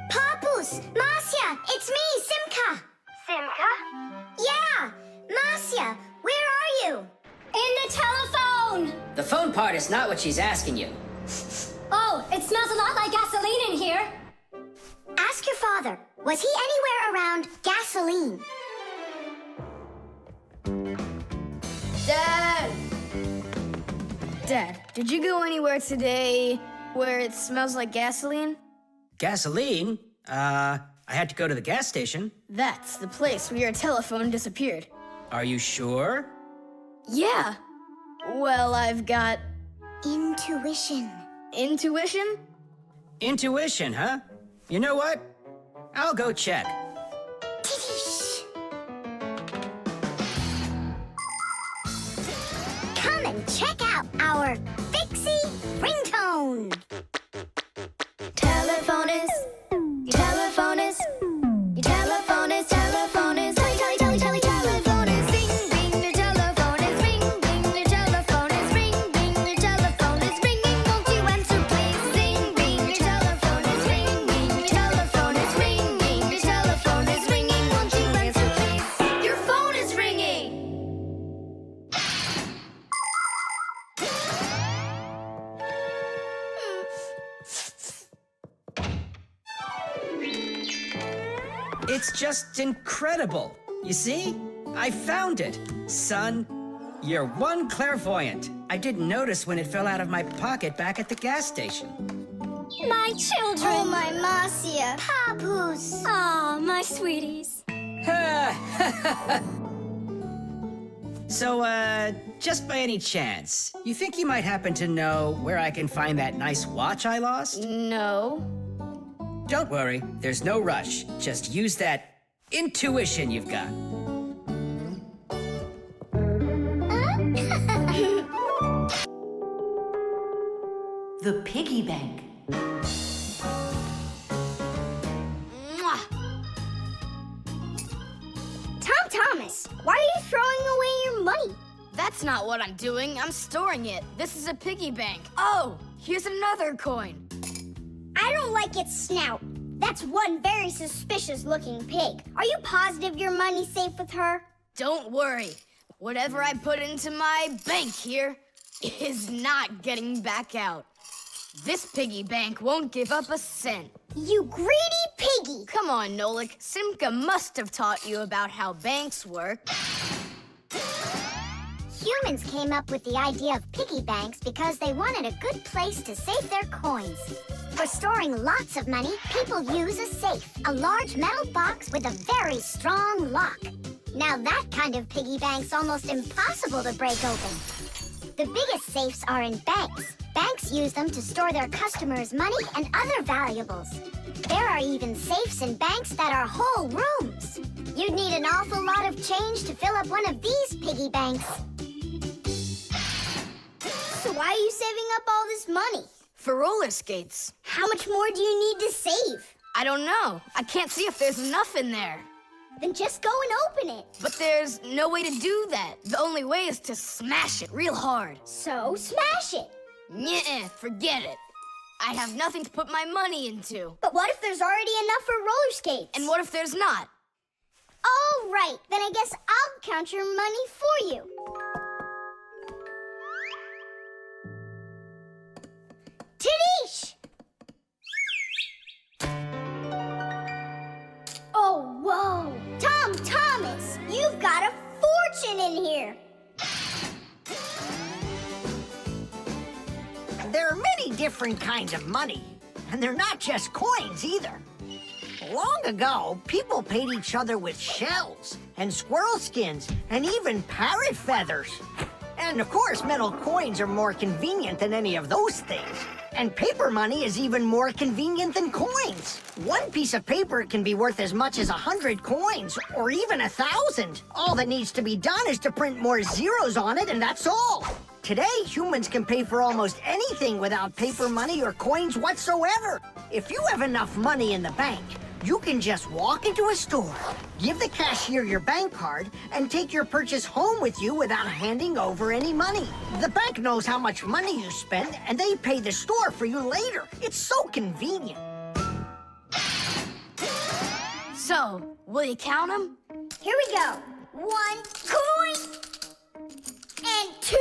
Papoose, Marcia, it's me, Simka. Simka? Yeah, Marcia, where are you? In the telephone! The phone part is not what she's asking you. Oh, it smells a lot like gasoline in here. Ask your father, was he anywhere around gasoline? Dad, did you go anywhere today where it smells like gasoline? Gasoline? I had to go to the gas station. That's the place where your telephone disappeared. Are you sure? Yeah. Well, I've got... Intuition. Intuition? Intuition, huh? You know what? I'll go check. Come and check out our Fixie ringtone. Telephone is, telephone is, telephone is, telephone is, telephone is, ring, ring, the telephone is, ring, ring, the telephone is, ring, ring, the telephone is ringing. Won't you answer, please? Ring, ring, the telephone is, ring, ring, the telephone is, ring, ring, the telephone is ringing. Won't you answer, please? Your phone is ringing. It's just incredible. You see? I found it. Son, you're one clairvoyant. I didn't notice when it fell out of my pocket back at the gas station. My children. Oh, my Marcia. Papoose. Aw, my sweeties. So, just by any chance, you think you might happen to know where I can find that nice watch I lost? No. Don't worry, there's no rush. Just use that intuition you've got. The piggy bank. Mwah. Tom Thomas, why are you throwing away your money? That's not what I'm doing. I'm storing it. This is a piggy bank. Oh, here's another coin. I don't like its snout. That's one very suspicious-looking pig. Are you positive your money's safe with her? Don't worry. Whatever I put into my bank here is not getting back out. This piggy bank won't give up a cent. You greedy piggy! Come on, Nolik. Simka must have taught you about how banks work. Humans came up with the idea of piggy banks because they wanted a good place to save their coins. For storing lots of money, people use a safe, a large metal box with a very strong lock. Now that kind of piggy bank's almost impossible to break open. The biggest safes are in banks. Banks use them to store their customers' money and other valuables. There are even safes in banks that are whole rooms. You'd need an awful lot of change to fill up one of these piggy banks. So why are you saving up all this money? For roller skates. How much more do you need to save? I don't know. I can't see if there's enough in there. Then just go and open it. But there's no way to do that. The only way is to smash it real hard. So smash it. Nyeh, forget it. I have nothing to put my money into. But what if there's already enough for roller skates? And what if there's not? All right, then I guess I'll count your money for you. Tidish! Oh, whoa! Tom Thomas, you've got a fortune in here. There are many different kinds of money, and they're not just coins either. Long ago, people paid each other with shells and squirrel skins and even parrot feathers. And of course, metal coins are more convenient than any of those things. And paper money is even more convenient than coins. One piece of paper can be worth as much as 100 coins, or even 1,000. All that needs to be done is to print more zeros on it, and that's all. Today, humans can pay for almost anything without paper money or coins whatsoever. If you have enough money in the bank, you can just walk into a store, give the cashier your bank card, and take your purchase home with you without handing over any money. The bank knows how much money you spend, and they pay the store for you later. It's so convenient. So, will you count them? Here we go. 1 coin and 2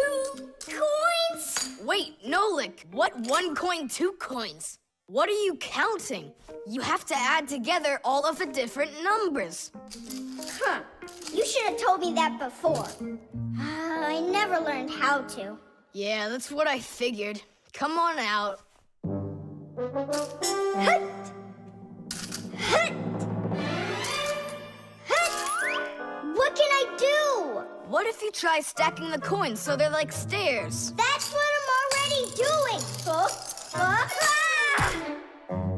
coins. Wait, Nolik, what 1 coin, 2 coins? What are you counting? You have to add together all of the different numbers. Huh. You should have told me that before. I never learned how to. Yeah, that's what I figured. Come on out. What can I do? What if you try stacking the coins so they're like stairs? That's what I'm already doing.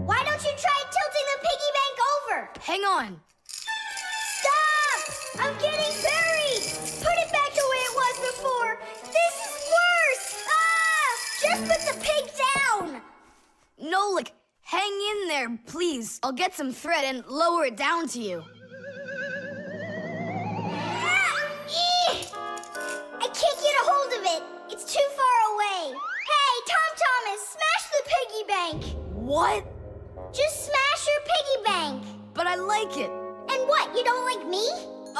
Why don't you try tilting the piggy bank over? Hang on. Stop! I'm getting buried! Put it back the way it was before! This is worse! Just put the pig down! Nolik, hang in there, please. I'll get some thread and lower it down to you. I can't get a hold of it. It's too far away. Hey, Thomas, smash the piggy bank. What? Just smash your piggy bank. But I like it. And what, you don't like me?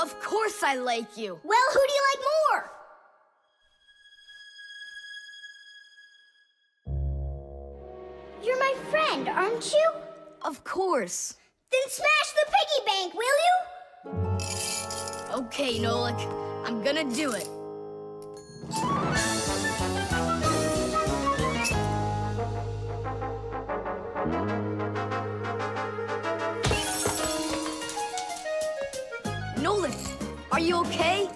Of course I like you. Well, who do you like more? You're my friend, aren't you? Of course. Then smash the piggy bank, will you? Okay, Nolik. I'm gonna do it. Nolik, are you okay?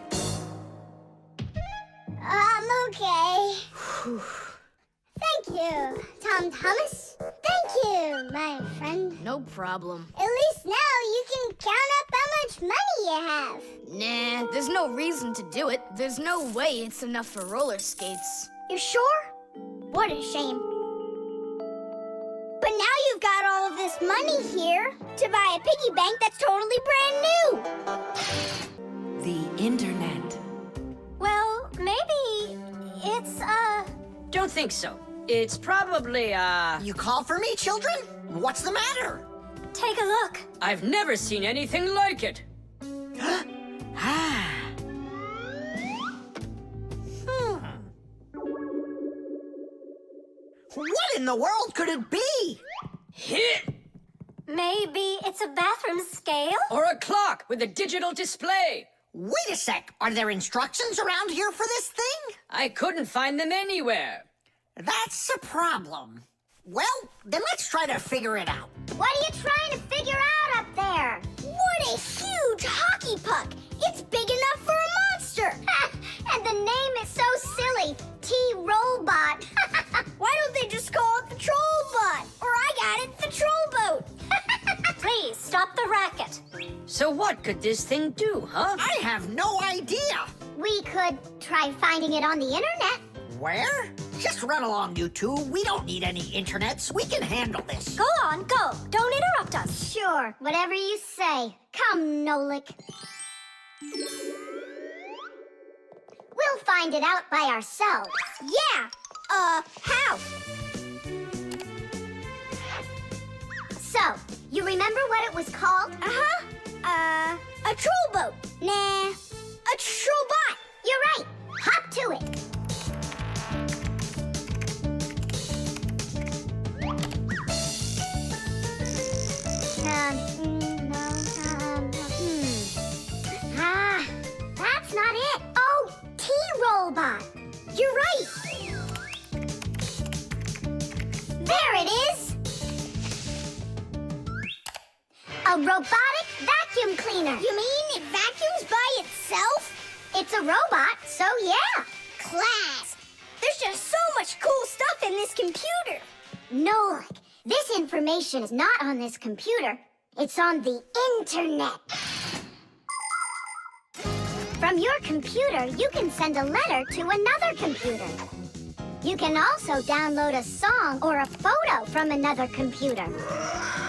I'm okay. Thank you, Thomas. Thank you, my friend. No problem. At least now you can count up how much money you have. Nah, there's no reason to do it. There's no way it's enough for roller skates. You sure? What a shame. But now you've got all of this money here to buy a piggy bank that's totally brand new. The internet. Well, maybe it's, Don't think so. It's probably, You call for me, children? What's the matter? take a look. I've never seen anything like it. What in the world could it be? Hit! Maybe it's a bathroom scale? Or a clock with a digital display. Wait a sec. Are there instructions around here for this thing? I couldn't find them anywhere. That's a problem. Well, then let's try to figure it out. What are you trying to figure out up there? What a huge hockey puck! It's big enough for a monster! And the name is so silly, T-Robot. Why don't they just call it the Trollbot? Or I got it, the Trollboat. Please stop the racket. So what could this thing do, huh? I have no idea. We could try finding it on the internet. Where? Just run along, you two. We don't need any internets. We can handle this. Go on, go. Don't interrupt us. Sure, whatever you say. Come, Nolik. We'll find it out by ourselves. Yeah. How? So, you remember what it was called? A troll boat. Nah. A trollbot. You're right. Hop to it. That's not it. Oh, T-Robot. You're right. There it is. A robotic vacuum cleaner. You mean it vacuums by itself? It's a robot, so yeah. Class. There's just so much cool stuff in this computer. No, this information is not on this computer. It's on the internet. From your computer, you can send a letter to another computer. You can also download a song or a photo from another computer.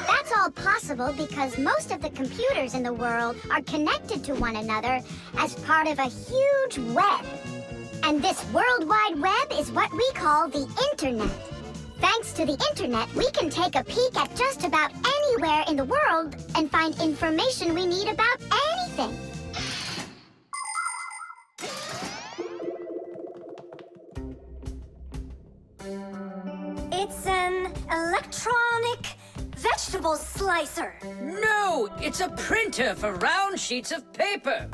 That's all possible because most of the computers in the world are connected to one another as part of a huge web. And this World Wide Web is what we call the Internet. Thanks to the Internet, we can take a peek at just about anywhere in the world and find information we need about anything. It's an electronic vegetable slicer. No, it's a printer for round sheets of paper.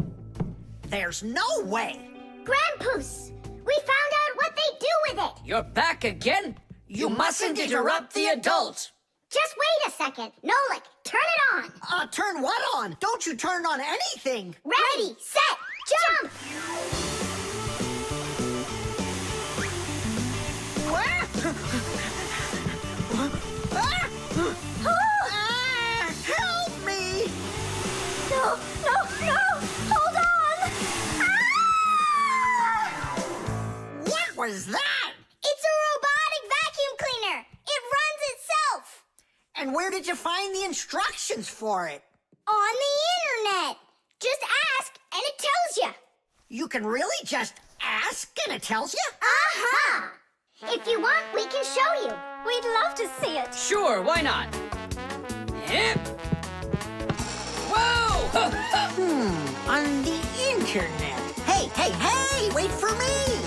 There's no way. Grandpoos, we found out what they do with it! You're back again? You mustn't interrupt the adults. Just wait a second. Nolik, turn it on. Turn what on? Don't you turn on anything. Ready, set, jump! Help me! No, no, no! Hold on! Ah! What was that? It's a robotic vacuum cleaner. It runs itself. And where did you find the instructions for it? On the internet. Just ask and it tells you. You can really just ask and it tells you? Aha! If you want, we can show you. We'd love to see it. Sure, why not? Hip. Whoa! On the internet. Hey, wait for me!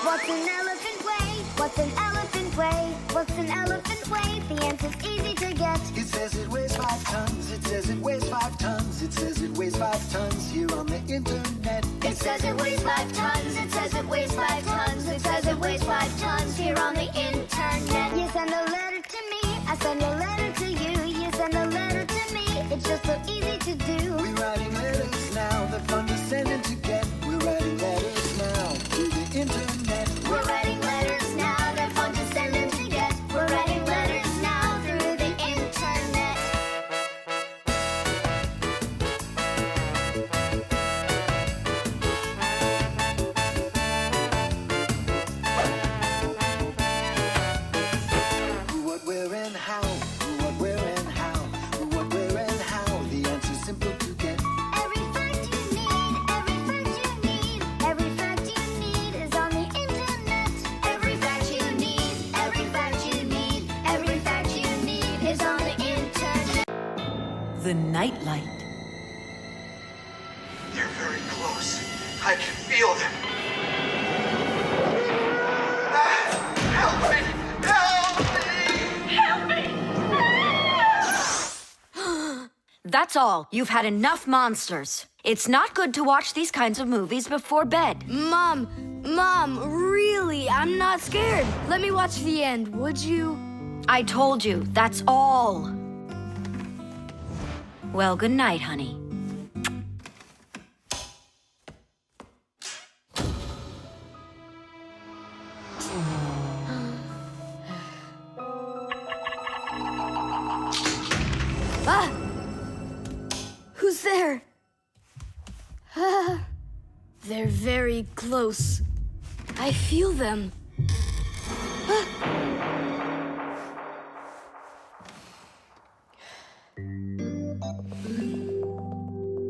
What's an elephant weigh? What's an elephant weigh? What's an elephant weigh? The answer's easy to get. It says it weighs 5 tons. It says it weighs 5 tons. It says it weighs 5 tons here on the internet. It says it weighs 5 tons. It says it weighs 5 tons. It says it weighs 5 tons here on the internet. You send a letter to me. I send a letter to you. You send a letter to me. It's just so easy to do. We're writing letters now. They're fun to send and to get. We're writing letters now through the internet. We're writing letters now. They're fun to send and to get. We're writing letters now through the internet. Who, what, where, and how? Who, what, where, and how? Who, what, where, and how? The answer's simple to get. Every fact you need, every fact you need, every fact you need is on the internet. Every fact you need, every fact you need, every fact you need is on the internet. The nightlight. They're very close. I can feel them. Help me! Help me! Help me! That's all. You've had enough monsters. It's not good to watch these kinds of movies before bed. Mom, really, I'm not scared. Let me watch the end, would you? I told you, that's all. Well, good night, honey. Ah! Who's there? Ah, they're very close. I feel them. Ah.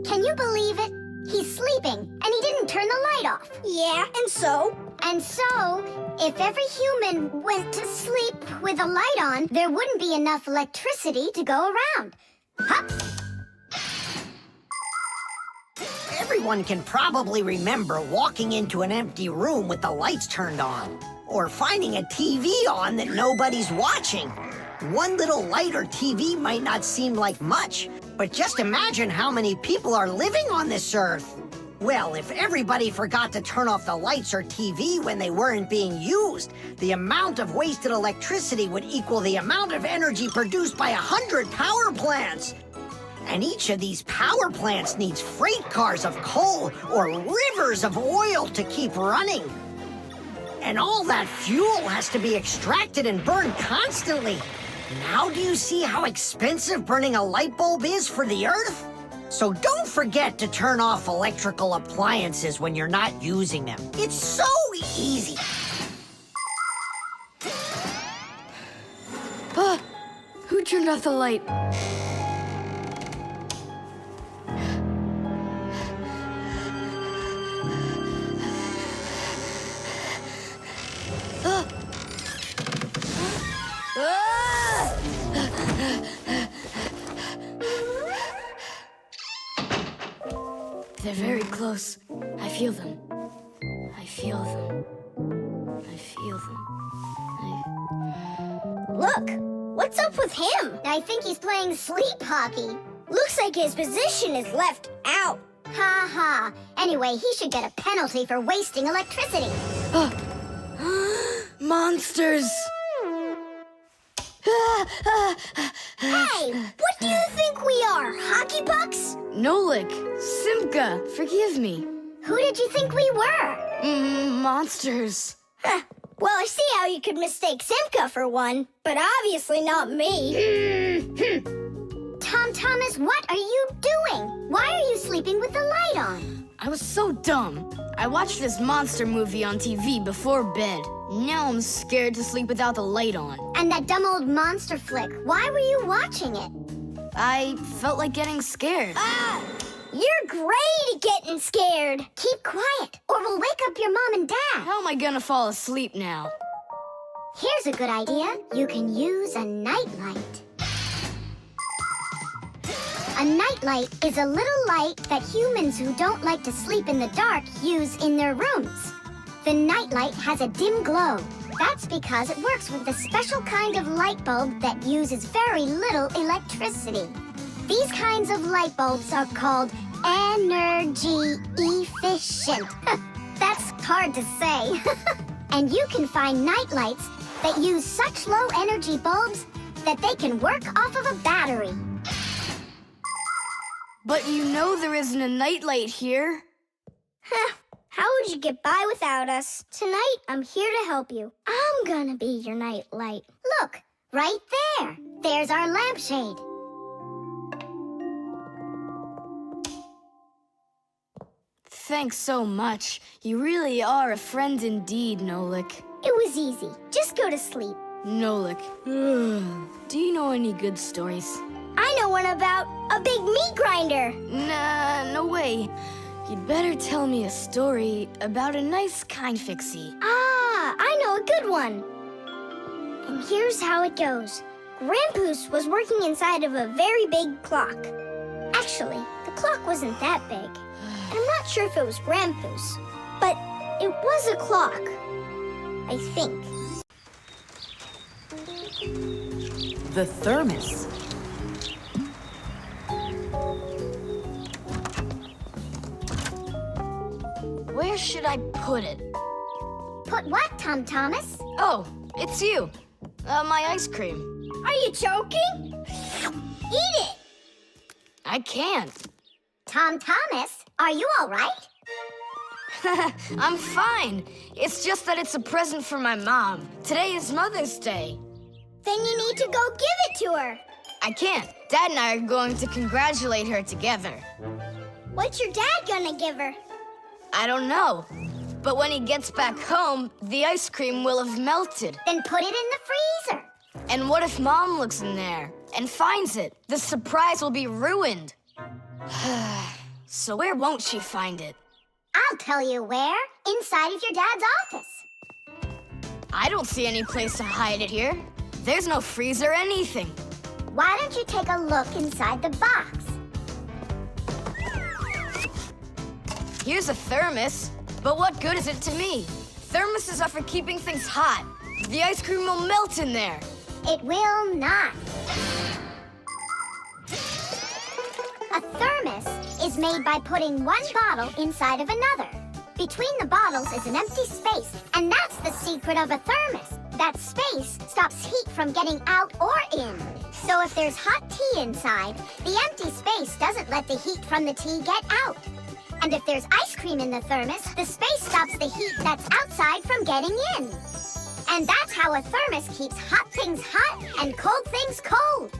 Can you believe it? He's sleeping, and he didn't turn the light off. Yeah, and so? And so, if every human went to sleep with a light on, there wouldn't be enough electricity to go around. Hup! Everyone can probably remember walking into an empty room with the lights turned on, or finding a TV on that nobody's watching. One little light or TV might not seem like much, but just imagine how many people are living on this earth. Well, if everybody forgot to turn off the lights or TV when they weren't being used, the amount of wasted electricity would equal the amount of energy produced by 100 power plants. And each of these power plants needs freight cars of coal or rivers of oil to keep running. And all that fuel has to be extracted and burned constantly. Now do you see how expensive burning a light bulb is for the Earth? So don't forget to turn off electrical appliances when you're not using them. It's so easy. Ah! Who turned off the light? Ah! Ah! They're very close. I feel them. I feel them. I feel them. Look, what's up with him? I think he's playing sleep hockey. Looks like his position is left out. Ha ha. Anyway, he should get a penalty for wasting electricity. Ah! monsters! Hey, what do you think we are, hockey pucks? Nolik, Simka, forgive me. Who did you think we were? Monsters. Well, I see how you could mistake Simka for one, but obviously not me. Tom Thomas, what are you doing? Why are you sleeping with the light on? I was so dumb. I watched this monster movie on TV before bed. Now I'm scared to sleep without the light on. And that dumb old monster flick, why were you watching it? I felt like getting scared. You're great at getting scared. Keep quiet, or we'll wake up your mom and dad. How am I gonna fall asleep now? Here's a good idea. You can use a nightlight. A nightlight is a little light that humans who don't like to sleep in the dark use in their rooms. The nightlight has a dim glow. That's because it works with a special kind of light bulb that uses very little electricity. These kinds of light bulbs are called energy efficient. That's hard to say. And you can find nightlights that use such low energy bulbs that they can work off of a battery. But you know there isn't a nightlight here. How would you get by without us? Tonight, I'm here to help you. I'm gonna be your nightlight. Look, right there. There's our lampshade. Thanks so much. You really are a friend indeed, Nolik. It was easy. Just go to sleep. Nolik. Do you know any good stories? I know one about a big meat grinder. Nah, no way. You'd better tell me a story about a nice, kind Fixie. I know a good one. And here's how it goes. Grandpoos was working inside of a very big clock. Actually, the clock wasn't that big. And I'm not sure if it was Grandpoos, but it was a clock. I think. The Thermos. Where should I put it? Put what, Tom Thomas? Oh, it's you. My ice cream. Are you joking? Eat it! I can't. Tom Thomas, are you all right? I'm fine. It's just that it's a present for my mom. Today is Mother's Day. Then you need to go give it to her. I can't. Dad and I are going to congratulate her together. What's your dad gonna give her? I don't know. But when he gets back home, the ice cream will have melted. Then put it in the freezer. And what if Mom looks in there and finds it? The surprise will be ruined. So where won't she find it? I'll tell you where. Inside of your dad's office. I don't see any place to hide it here. There's no freezer or anything. Why don't you take a look inside the box? Here's a thermos, but what good is it to me? Thermoses are for keeping things hot. The ice cream will melt in there. It will not. A thermos is made by putting one bottle inside of another. Between the bottles is an empty space, and that's the secret of a thermos. That space stops heat from getting out or in. So if there's hot tea inside, the empty space doesn't let the heat from the tea get out. And if there's ice cream in the thermos, the space stops the heat that's outside from getting in. And that's how a thermos keeps hot things hot and cold things cold.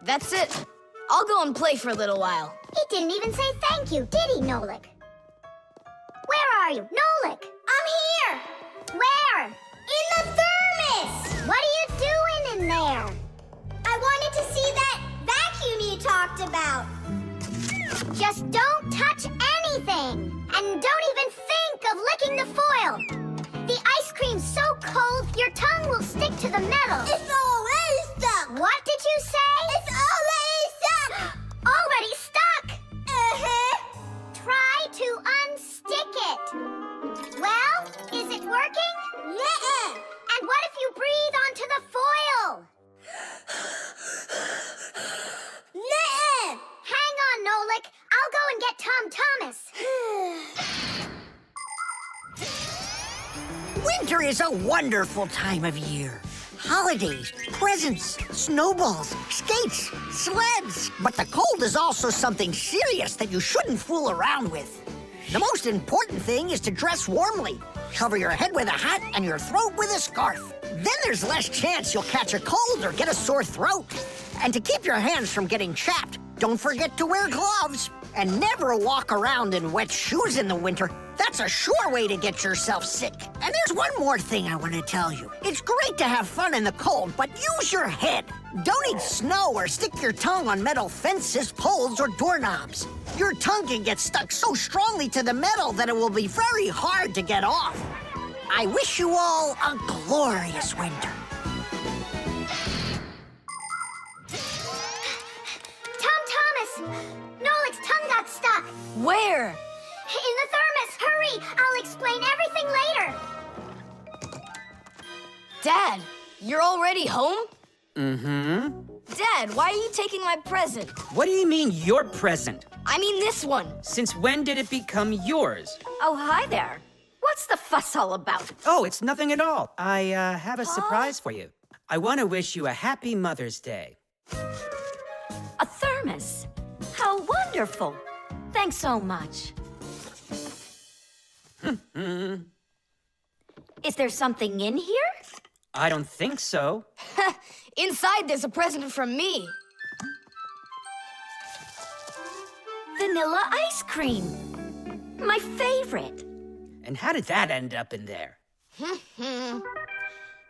That's it. I'll go and play for a little while. He didn't even say thank you, did he, Nolik? Where are you, Nolik? I'm here! Where? In the thermos! What are you doing in there? I wanted to see that vacuum you talked about. Just don't touch anything. And don't even think of licking the foil. The ice cream's so cold, your tongue will stick to the metal. It's already stuck. What did you say? It's already stuck. Already stuck. Try to unstick it. Well, is it working? Nuh-uh. And what if you breathe onto the foil? Winter is a wonderful time of year. Holidays, presents, snowballs, skates, sleds. But the cold is also something serious that you shouldn't fool around with. The most important thing is to dress warmly. Cover your head with a hat and your throat with a scarf. Then there's less chance you'll catch a cold or get a sore throat. And to keep your hands from getting chapped, don't forget to wear gloves. And never walk around in wet shoes in the winter. That's a sure way to get yourself sick. And there's one more thing I want to tell you. It's great to have fun in the cold, but use your head. Don't eat snow or stick your tongue on metal fences, poles, or doorknobs. Your tongue can get stuck so strongly to the metal that it will be very hard to get off. I wish you all a glorious winter. Nolik's tongue got stuck. Where? In the thermos. Hurry! I'll explain everything later. Dad, you're already home? Mm-hmm. Dad, why are you taking my present? What do you mean, your present? I mean this one. Since when did it become yours? Oh, hi there. What's the fuss all about? Oh, it's nothing at all. I have a surprise for you. I want to wish you a happy Mother's Day. A thermos. How wonderful. Thanks so much. Is there something in here? I don't think so. Inside there's a present from me. Vanilla ice cream. My favorite. And how did that end up in there?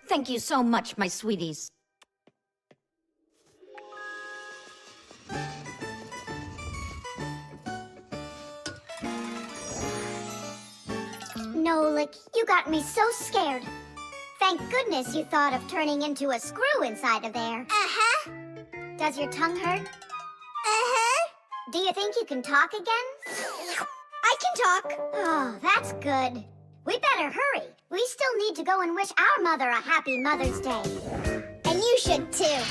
Thank you so much, my sweeties. Nolik, you got me so scared. Thank goodness you thought of turning into a screw inside of there. Uh-huh. Does your tongue hurt? Uh-huh. Do you think you can talk again? I can talk. Oh, that's good. We better hurry. We still need to go and wish our mother a happy Mother's Day. And you should too.